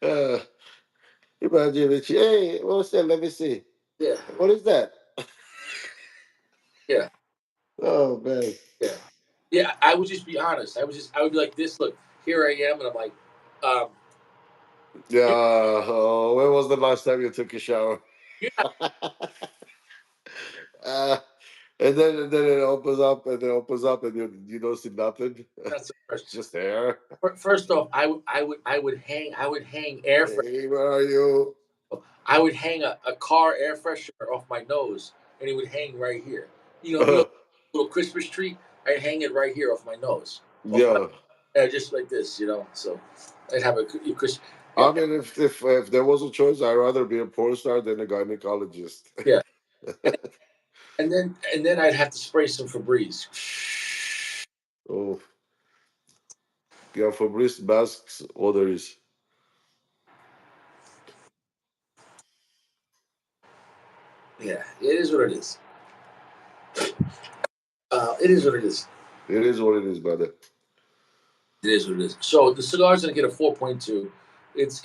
uh, Imagine it. Hey, what's that? Let me see. Yeah. What is that? Yeah, Oh man. yeah, yeah. I would just be honest. I would be like this. Look, here I am, and I'm like, um, Yeah. you, Oh, when was the last time you took a shower? you're not, uh, and then it opens up and it opens up and you don't see nothing. that's the first. It's just there. First off, I would hang air freshener. Hey, where are you? I would hang a car air freshener off my nose, and it would hang right here. You know, little Christmas tree. I'd hang it right here off my nose, off my Yeah. just like this. So I'd have a Chris. Yeah, I mean, if there was a choice, I'd rather be a porn star than a gynecologist. yeah. And then I'd have to spray some Febreze. Oh, yeah, Fabrice Basque's orders. Yeah, it is what it is. It is what it is. It is what it is, brother. It is what it is. So the cigar's gonna get a 4.2. It's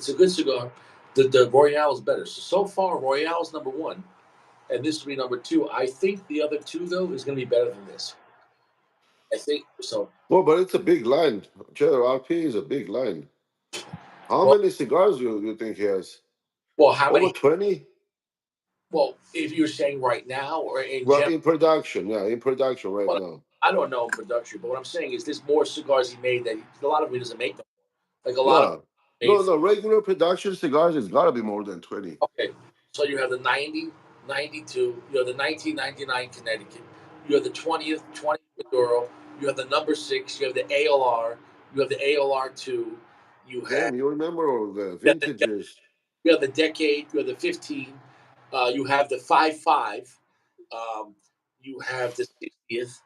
a good cigar. The Royale is better. So far Royale's number one, and this will be number two. I think the other two though is gonna be better than this. I think so. Well, but it's a big line. Cheddar RP is a big line. How Well, many cigars you think he has? well, how Over many? 20? Well, if you're saying right now or in Well, general, in production, yeah, in production right well, now. I don't know in production, but what I'm saying is there's more cigars he made that a lot of them he doesn't make them. Like a lot of Yeah. them made. No, no, regular production cigars, it's got to be more than 20. Okay, so you have the 90, 92, you have the 1999 Connecticut, you have the 20th Maduro, you have the number six, you have the ALR, you have the ALR2, you have, Damn, you remember all the you have the, vintages. you have the decade, you have the 15, you have the 5.5, um, you have the 60th.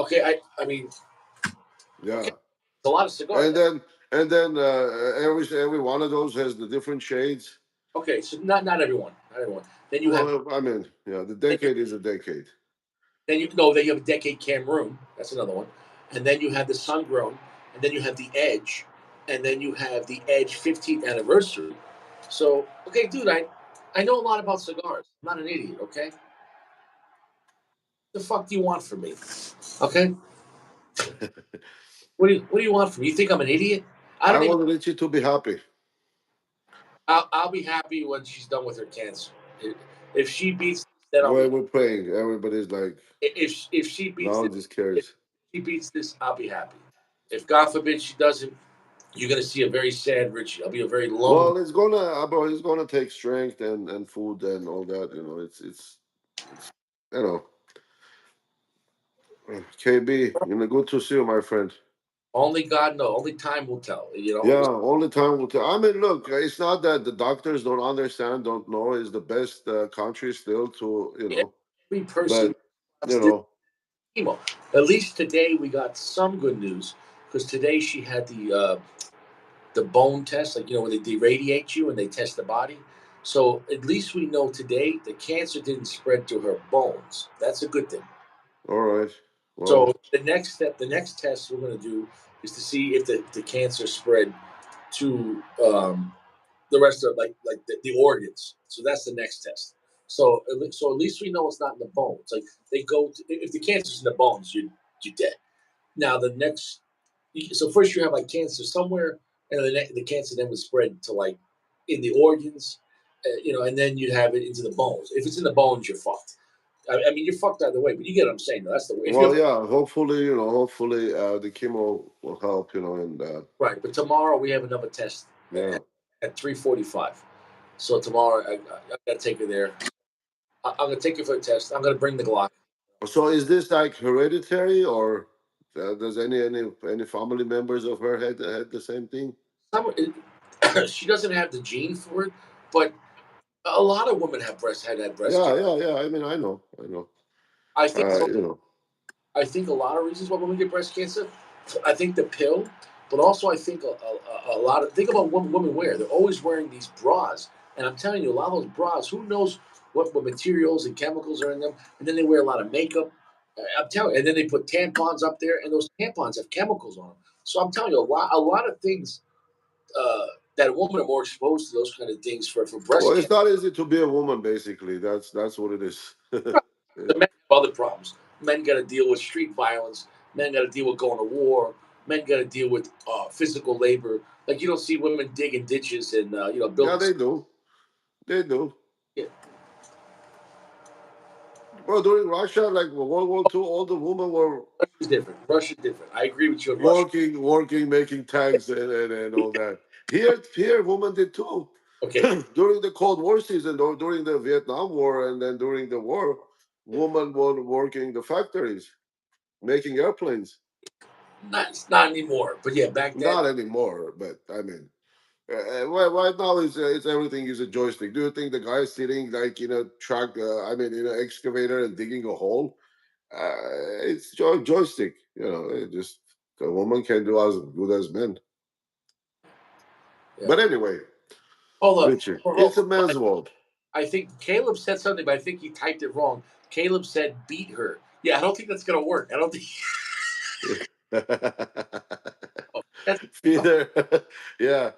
Okay, I mean, okay, Yeah. it's a lot of cigars. And then every one of those has the different shades. Okay, so not everyone, not everyone. Then you have Well, I mean, yeah, the then you decade is a decade. Then you know then you have a Decade Cameroon. That's another one. And then you have the Sun Grown, and then you have the Edge, and then you have the Edge 15th anniversary. So okay, dude, I know a lot about cigars. I'm not an idiot. Okay, the fuck do you want from me? Okay, what do you want from me? You think I'm an idiot? I I don't even. want Richie to be happy. I'll be happy when she's done with her cancer. If she beats this, then I'll be. When we're praying, everybody's like, If she beats now this, just if cares. she beats this, I'll be happy. If God forbid she doesn't, you're going to see a very sad Richie. I'll be a very lonely. Well, bro, it's gonna take strength and food and all that. You know, it's you know, KB, you know, good to see you, my friend. Only God knows. Only time will tell. Yeah, all the time will tell. I mean, look, it's not that the doctors don't understand, don't know. It's the best country still to, every person but has you this know, chemo. At least today we got some good news because today she had the bone test, like where they irradiate you and they test the body. So at least we know today the cancer didn't spread to her bones. That's a good thing. all right. So Well, the next test we're going to do is to see if the cancer spread to the rest of like the organs. So that's the next test. So at least we know it's not in the bones. Like they go if the cancer's in the bones, you're dead. Now the next, so first you have like cancer somewhere, and the cancer then would spread to like in the organs, and then you'd have it into the bones. If it's in the bones, you're fucked. I mean, you're fucked either way, but you get what I'm saying. Though. That's the way. If well, you're yeah. Hopefully, the chemo will help. And right, but tomorrow we have another test yeah. at 3:45. So tomorrow I got to take her there. I'm gonna take you for a test. I'm gonna bring the Glock. So is this like hereditary, or does any family members of her had the same thing? She doesn't have the gene for it, but a lot of women had breast Yeah, cancer. yeah, yeah. I mean, I know. I think You know. I think a lot of reasons why women get breast cancer. I think the pill, but also I think a lot of think about what women wear. They're always wearing these bras, and I'm telling you, a lot of those bras. Who knows what materials and chemicals are in them? And then they wear a lot of makeup. I'm telling you, and then they put tampons up there, and those tampons have chemicals on them. So I'm telling you, a lot of things uh, that women are more exposed to those kind of things for breast Well, it's cancer. not easy to be a woman. Basically, that's what it is. The Yeah. men have problems. Men got to deal with street violence. Men got to deal with going to war. Men got to deal with physical labor. Like you don't see women digging ditches and Yeah, building. they do. They do. Yeah, Well, during Russia, like World War II, all the women were Russia's different. Russia's different. I agree with you on Russia. working, making tanks and all that. Here, women did too. Okay, During the Cold War season, or during the Vietnam War, and then during the war, women were working the factories, making airplanes. not anymore. But yeah, back then. Not anymore, but I mean, well, right now it's everything is a joystick. Do you think the guy sitting like in a truck, I mean, in an excavator and digging a hole? It's joystick. It just the woman can do as good as men. Yeah. But anyway, Hold up. Richard, Hold it's a on. man's world. I think Caleb said something, but I think he typed it wrong. Caleb said beat her. Yeah, I don't think that's gonna work. I don't think that's Peter, yeah,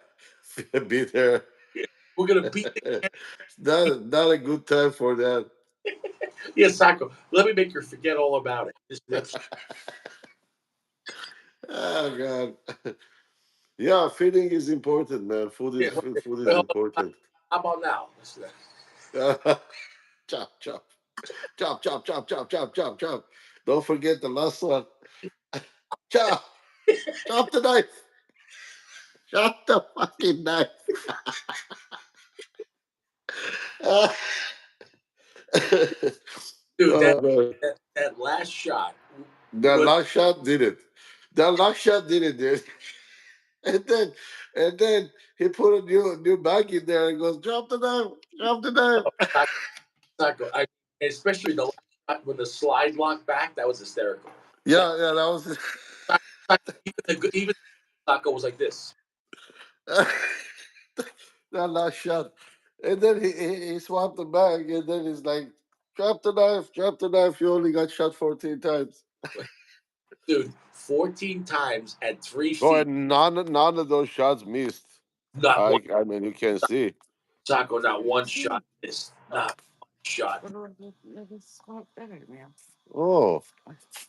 Peter. we're gonna beat the Not a good time for that. yeah, Sacco. Let me make her forget all about it. Just Oh God. Yeah, feeding is important, man. yeah, Food is hold on. important. How about now? Chop, chop, chop, chop, chop, chop, chop, chop, chop. Don't forget the last one. Chop, chop the knife. Chop the fucking knife. Dude, Oh God. that last shot The was last shot did it. The last shot did it, dude. And then and then he put a new bag in there and goes, drop the knife, drop the knife. Sacco. Especially the last shot with the slide lock back. That was hysterical. That, Yeah, that was even Sacco was like this. that last shot. And then he swapped the bag and then he's like, drop the knife, drop the knife. You only got shot 14 times. Dude, 14 times at three Oh, feet. and none of those shots missed. Not one I mean, you can see. Sacco, not one shot missed. Not one shot. Oh,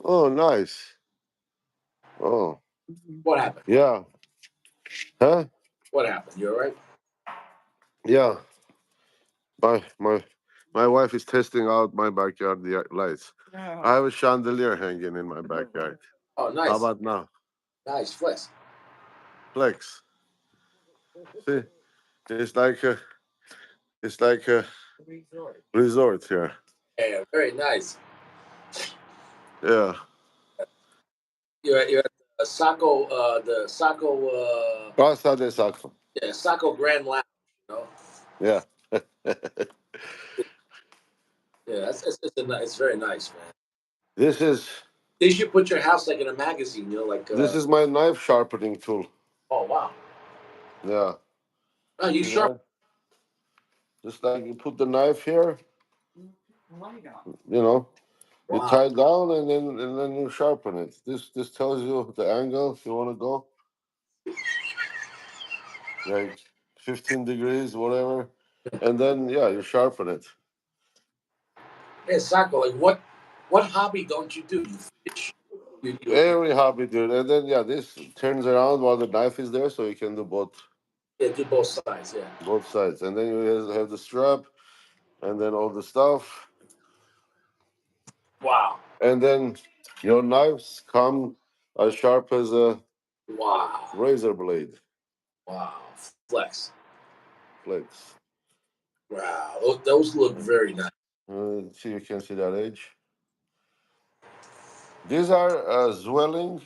oh, nice. Oh, What happened? yeah. Huh? What happened? You all right? Yeah. My wife is testing out my backyard lights. I have a chandelier hanging in my backyard. Oh, How nice. about now? Nice flex. Flex. See, it's like a it's like a resort here. Yeah, very nice. Yeah. You're at the Saco, Casa de Saco. yeah, Saco Grand Lounge. You know? Yeah. Yeah, it's very nice, man. this is They should put your house like in a magazine. Like this is my knife sharpening tool. oh wow, Yeah. oh you See sharp. that? Just like you put the knife here, you know, you Wow, tie it down and then you sharpen it. This tells you the angle if you want to go, like 15 degrees, whatever. And then yeah, you sharpen it. yeah, Saco. Like what hobby don't you do? You fish. You Very happy, dude. And then yeah, this turns around while the knife is there, so you can do yeah, do both sides. Yeah. both sides. And then you have the strap, and then all the stuff, Wow, and then your knives come as sharp as a wow, razor blade. wow. Flex. Blades. Wow, those look very nice. See, you can see that edge. These are Zwelling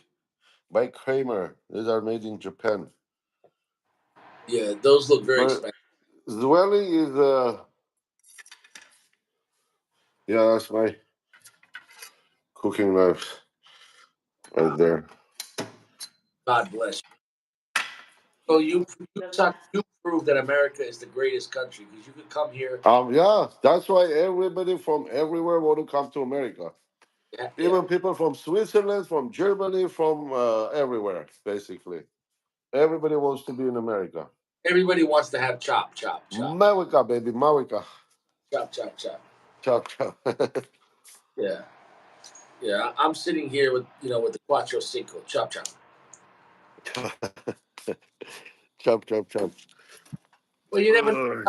by Kramer. These are made in Japan. Yeah, those look very But expensive. Zwelling is yeah, that's my cooking knives Wow, right there. God bless you. So you prove that America is the greatest country because you could come here. Yeah, that's why everybody from everywhere want to come to America. Yeah, yeah. Even people from Switzerland, from Germany, from everywhere, basically. Everybody wants to be in America. Everybody wants to have chop, chop, chop, America, baby, America. chop, chop, chop. Chop, chop. Yeah. Yeah, I'm sitting here with with the Quattro Cinco, chop chop. Chop, chop, chop. Well, you never know.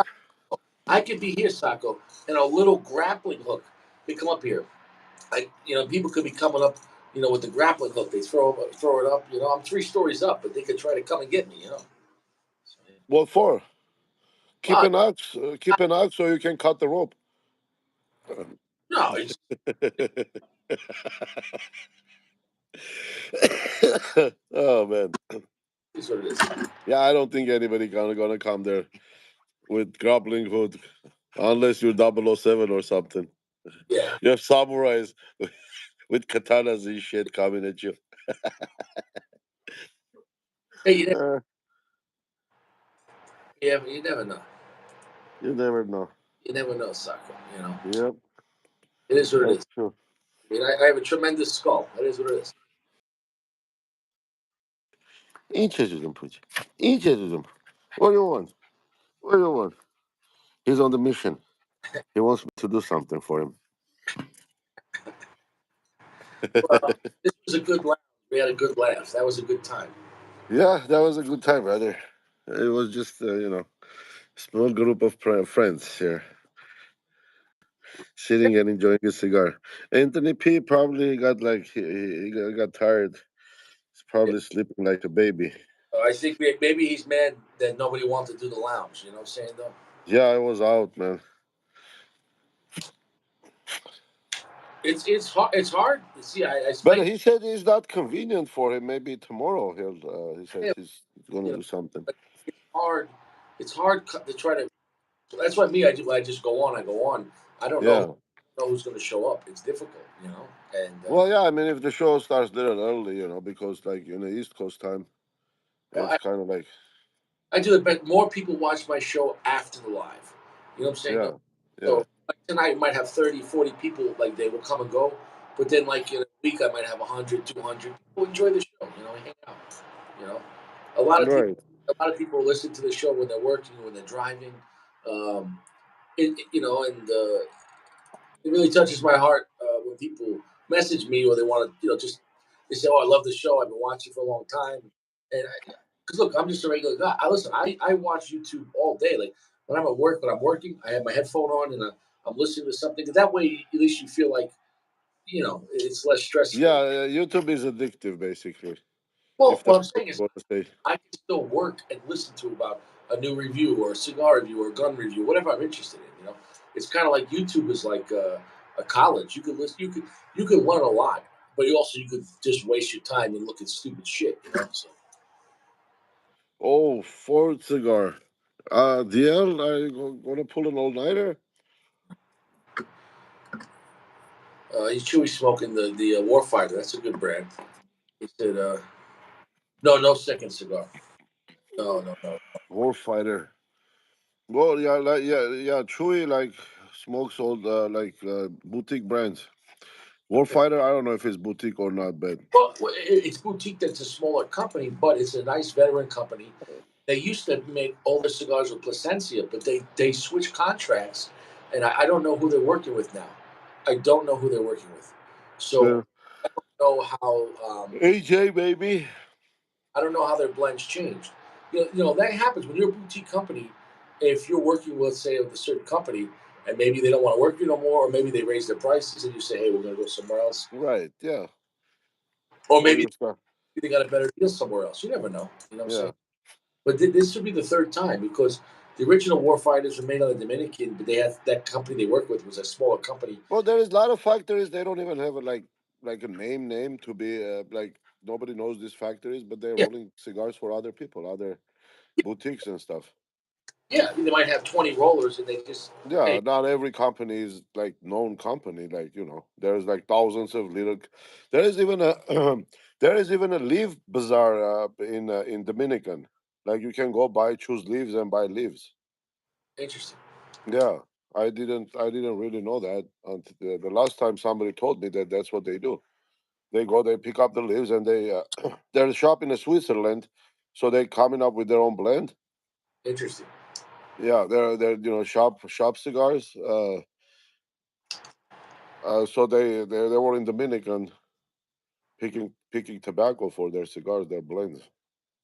Ugh. I could be here, Sacco, and a little grappling hook could come up here. Like people could be coming up, with the grappling hook. They throw it up. I'm 3 stories up, but they could try to come and get me. So, yeah. What for? Keep Well, an axe. Keep an axe so you can cut the rope. no, it's Oh man. it's what it is. Yeah, I don't think anybody gonna come there with grappling hood unless you're 007 or something. Yeah. You have samurais with katanas and shit coming at you. Hey, Uh, you never know. you never know. You never know, Sacco. Yep, It is what it that's is. true. I mean, I have a tremendous skull. That is what it is. İyi çözüldüm Pucci. İyi çözüldüm. What do you want? What do you want? He's on the mission. He wants me to do something for him. Well, this was a good laugh. We had a good laugh. That was a good time. Yeah, that was a good time, brother. It was just, small group of friends here, sitting and enjoying a cigar. Anthony P probably got like he got tired. He's Yeah. probably sleeping like a baby. I think maybe he's mad that nobody wanted to do the lounge. You know what I'm saying, though? Yeah, I was out, man. It's hard. It's hard. See, I But explained. he said it's not convenient for him. Maybe tomorrow he'll. He said Yeah, he's gonna you know, do something. but it's hard. It's hard to try to. That's why me. I do. I just go on. I go on. I don't Yeah. know who's going to show up. It's difficult, And Well, yeah. I mean, if the show starts a little early, because like in the East Coast time, well, it's kind of like I do it, but more people watch my show after the live. You know what I'm saying? yeah, yeah. So like tonight, might have 30, 40 people. Like they will come and go. But then, like in a week, I might have 100, 200 people enjoy the show. Hang out. You know, a lot of people. Right. A lot of people listen to the show when they're working, when they're driving. Um, and it really touches my heart when people message me or they want to, just they say, "Oh, I love the show. I've been watching for a long time." And because look, I'm just a regular guy. I watch YouTube all day. Like when I'm at work, when I'm working, I have my headphone on and I'm listening to something. That way, at least you feel like it's less stressful. Yeah, YouTube is addictive, basically. Well, If what that's I'm what saying you is, want to say. I can still work and listen to about a new review or a cigar review or a gun review, whatever I'm interested in. It's kind of like YouTube is like a college. You could listen, you could learn a lot, but you could just waste your time and look at stupid shit. So Oh, Ford cigar. DL, are you gonna pull an all nighter? he's chewy smoking the Warfighter. That's a good brand. He said, no, no second cigar. No, no, no. Warfighter. Well, yeah, yeah. Chewy like smokes all the boutique brands. Warfighter, I don't know if it's boutique or not, but Well, it's boutique. That's a smaller company, but it's a nice veteran company. They used to make all their cigars with Plasencia, but they switched contracts, and I don't know who they're working with now. I don't know who they're working with, so uh, I don't know how AJ baby. I don't know how their blends changed. That happens when you're a boutique company. If you're working with, say, with a certain company, and maybe they don't want to work with you no more, or maybe they raise their prices, and you say, "Hey, we're going to go somewhere else," Right, yeah. or Or maybe you start, they got a better deal somewhere else. You never know. You know what I'm saying? yeah. But this would be the third time because the original Warfighters were made on the Dominican, but they had that company they worked with was a smaller company. Well, there is a lot of factories. They don't even have a like a name to be like nobody knows these factories, but they're Yeah, rolling cigars for other people, other boutiques and stuff. yeah. They might have 20 rollers, and they just hey, Yeah, not every company is like known company. Like there's like thousands of little. There is even a there is even a leaf bazaar in Dominican. Like you can go choose leaves and buy leaves. interesting, Yeah, I didn't really know that until the last time somebody told me that that's what they do. They pick up the leaves, and they're a shop in Switzerland, so they coming up with their own blend. interesting. Yeah, they're shop cigars. So they were in Dominican picking tobacco for their cigars, their blends.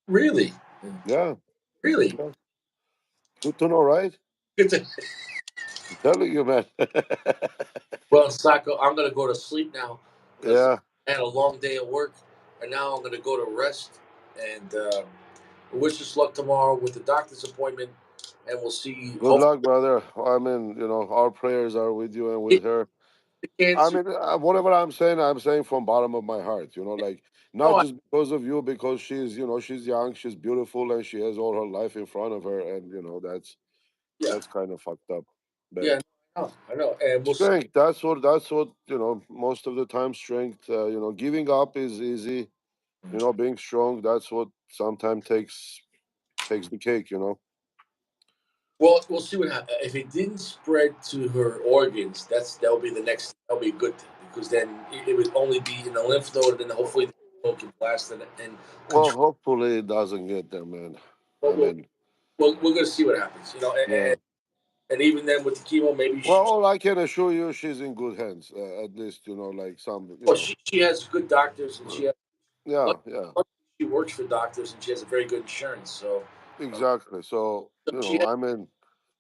Really? Yeah, Really? yeah. Good to know, right? Good to, I'm telling you, man. well, Sacco, I'm going to go to sleep now because Yeah. I had a long day at work, and now I'm going to go to rest. And wish us luck tomorrow with the doctor's appointment, and we'll see. Good Hopefully, luck, brother. I mean, our prayers are with you and with her. the I cancer. mean, whatever I'm saying from bottom of my heart. Like not Oh, just because of you, because she's young, she's beautiful, and she has all her life in front of her, and yeah, that's kind of fucked up. But yeah. I know, and we'll see. strength, that's what most of the time strength. Giving up is easy. Being strong, that's what sometimes takes the cake. Well, we'll see what happens. If it didn't spread to her organs, that'll be the next. That'll be a good thing because then it would only be in the lymph node, and then hopefully the lymph node can blast and Well, control. hopefully it doesn't get there, man. I But mean, we're going to see what happens. yeah. And even then with the chemo, maybe Well, she. all I can assure you, she's in good hands. At least, like some, Well, she has good doctors, and uh, she has. yeah, Luckily, yeah, she works for doctors, and she has a very good insurance. Um, exactly. So, so she has I mean,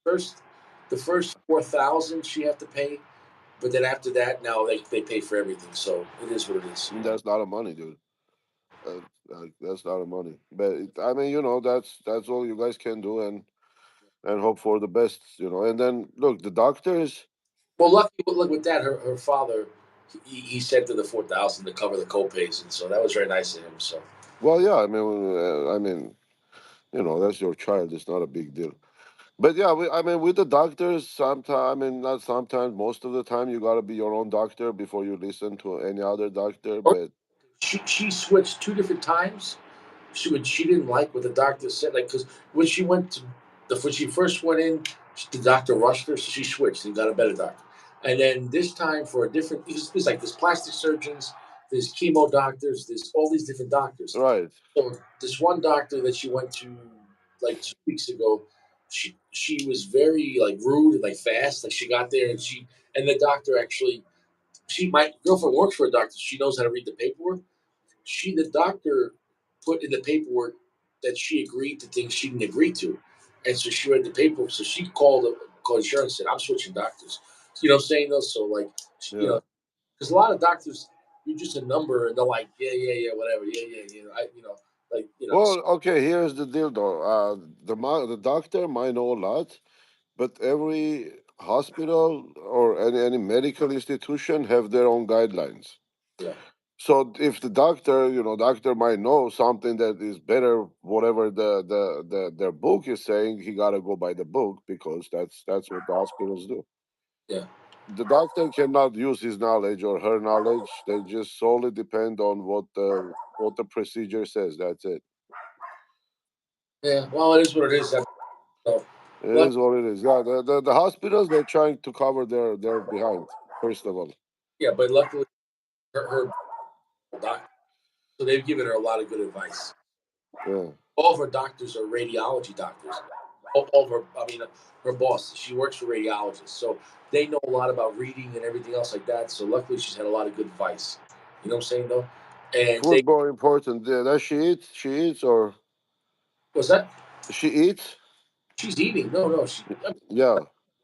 first the first 4,000 she have to pay, but then after that, now they pay for everything. So it is what it is. that's a lot of money, dude. That's a lot of money. But I mean, that's all you guys can do, and hope for the best. And then look, the doctors. Well, lucky look with that, her father, he sent her the 4,000 to cover the co-pays, and so that was very nice of him. So Well, yeah, I mean, that's your child. It's not a big deal. But yeah, I mean, with the doctors, sometimes, I mean, not sometimes, most of the time, you gotta be your own doctor before you listen to any other doctor. But she switched 2 different times. She didn't like what the doctor said, like because when she went to when she first went in, the doctor rushed her, so she switched and got a better doctor. And then this time for a different, there's like there's plastic surgeons, there's chemo doctors, there's all these different doctors. right, So this one doctor that she went to like 2 weeks ago, she was very like rude and like fast. Like she got there and the doctor actually my girlfriend works for a doctor. She knows how to read the paperwork. The doctor put in the paperwork that she agreed to things she didn't agree to, and so she read the paperwork. So she called insurance and said, "I'm switching doctors." You know what I'm saying though? So like yeah. because a lot of docters you're just a number and they're like, yeah, whatever, Well, okay. Here's the deal, though. The doctor might know a lot, but every hospital or any medical institution have their own guidelines. yeah, So if the doctor, doctor might know something that is better, whatever their book is saying, he gotta go by the book because that's what the hospitals do. yeah, The doctor cannot use his knowledge or her knowledge. They just solely depend on what the procedure says. That's it. yeah. Well, it is what it is. So, It luck, is what it is. Yeah, the hospitals, they're trying to cover their behind. First of all, yeah, but luckily her doctor, so they've given her a lot of good advice. yeah. All of her doctors are radiology doctors. All of her, I mean, her boss, she works for radiologists, so they know a lot about reading and everything else like that. So luckily, she's had a lot of good advice. You know what I'm saying though? And they Food more important. Yeah, does she eat? She eats or was that she eats? she's eating? No, no, I mean, Yeah,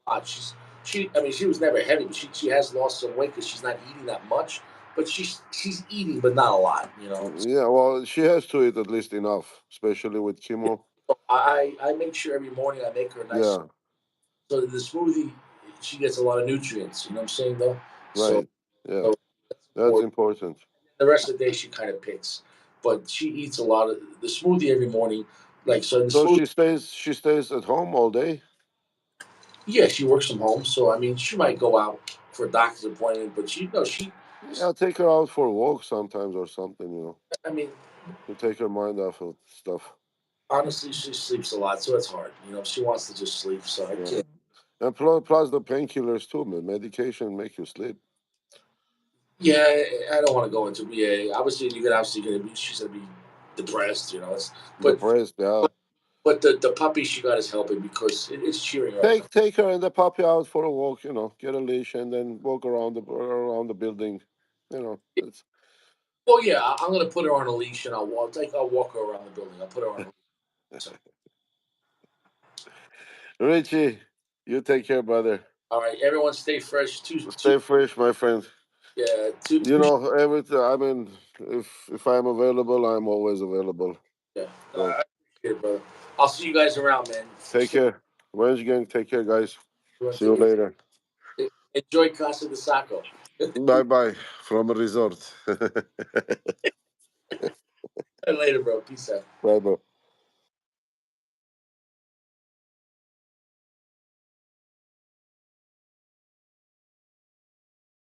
I mean, she was never heavy, but she has lost some weight because she's not eating that much. But she's eating, but not a lot. yeah. Well, she has to eat at least enough, especially with chemo. So I make sure every morning I make her a nice Yeah, so the smoothie she gets a lot of nutrients. You know what I'm saying though? So right. Yeah, so that's that's important. important. The rest of the day she kind of picks, but she eats a lot of the smoothie every morning. Like so, in the So smoothie, she stays at home all day. yeah, she works from home. So I mean, she might go out for a doctor's appointment, but she no, she. Yeah, take her out for a walk sometimes or something. I mean, To take her mind off of stuff. honestly, she sleeps a lot, so it's hard. She wants to just sleep, so I Yeah, can't. and plus the painkillers too, man. Medication make you sleep. Yeah, I don't want to go into. Yeah, obviously, you're gonna be. She's gonna be depressed. But Depressed, yeah. But the puppy she got is helping because it's cheering her up. Take her and the puppy out for a walk. Get a leash and then walk around the building. It's Well, yeah, I'm gonna put her on a leash and I'll walk her around the building. I'll put her on a leash. So, Richie. You take care, brother. all right, everyone, stay fresh. Stay fresh, my friend. Yeah, two, Everything. I mean, if I'm available, I'm always available. yeah. So I appreciate it, brother. I'll see you guys around, man. take care. Wedge gang, take care, guys. Everyone See take you care. later. Enjoy Casa de Saco. Bye bye from a resort. Later, bro. Peace out. Bye bye.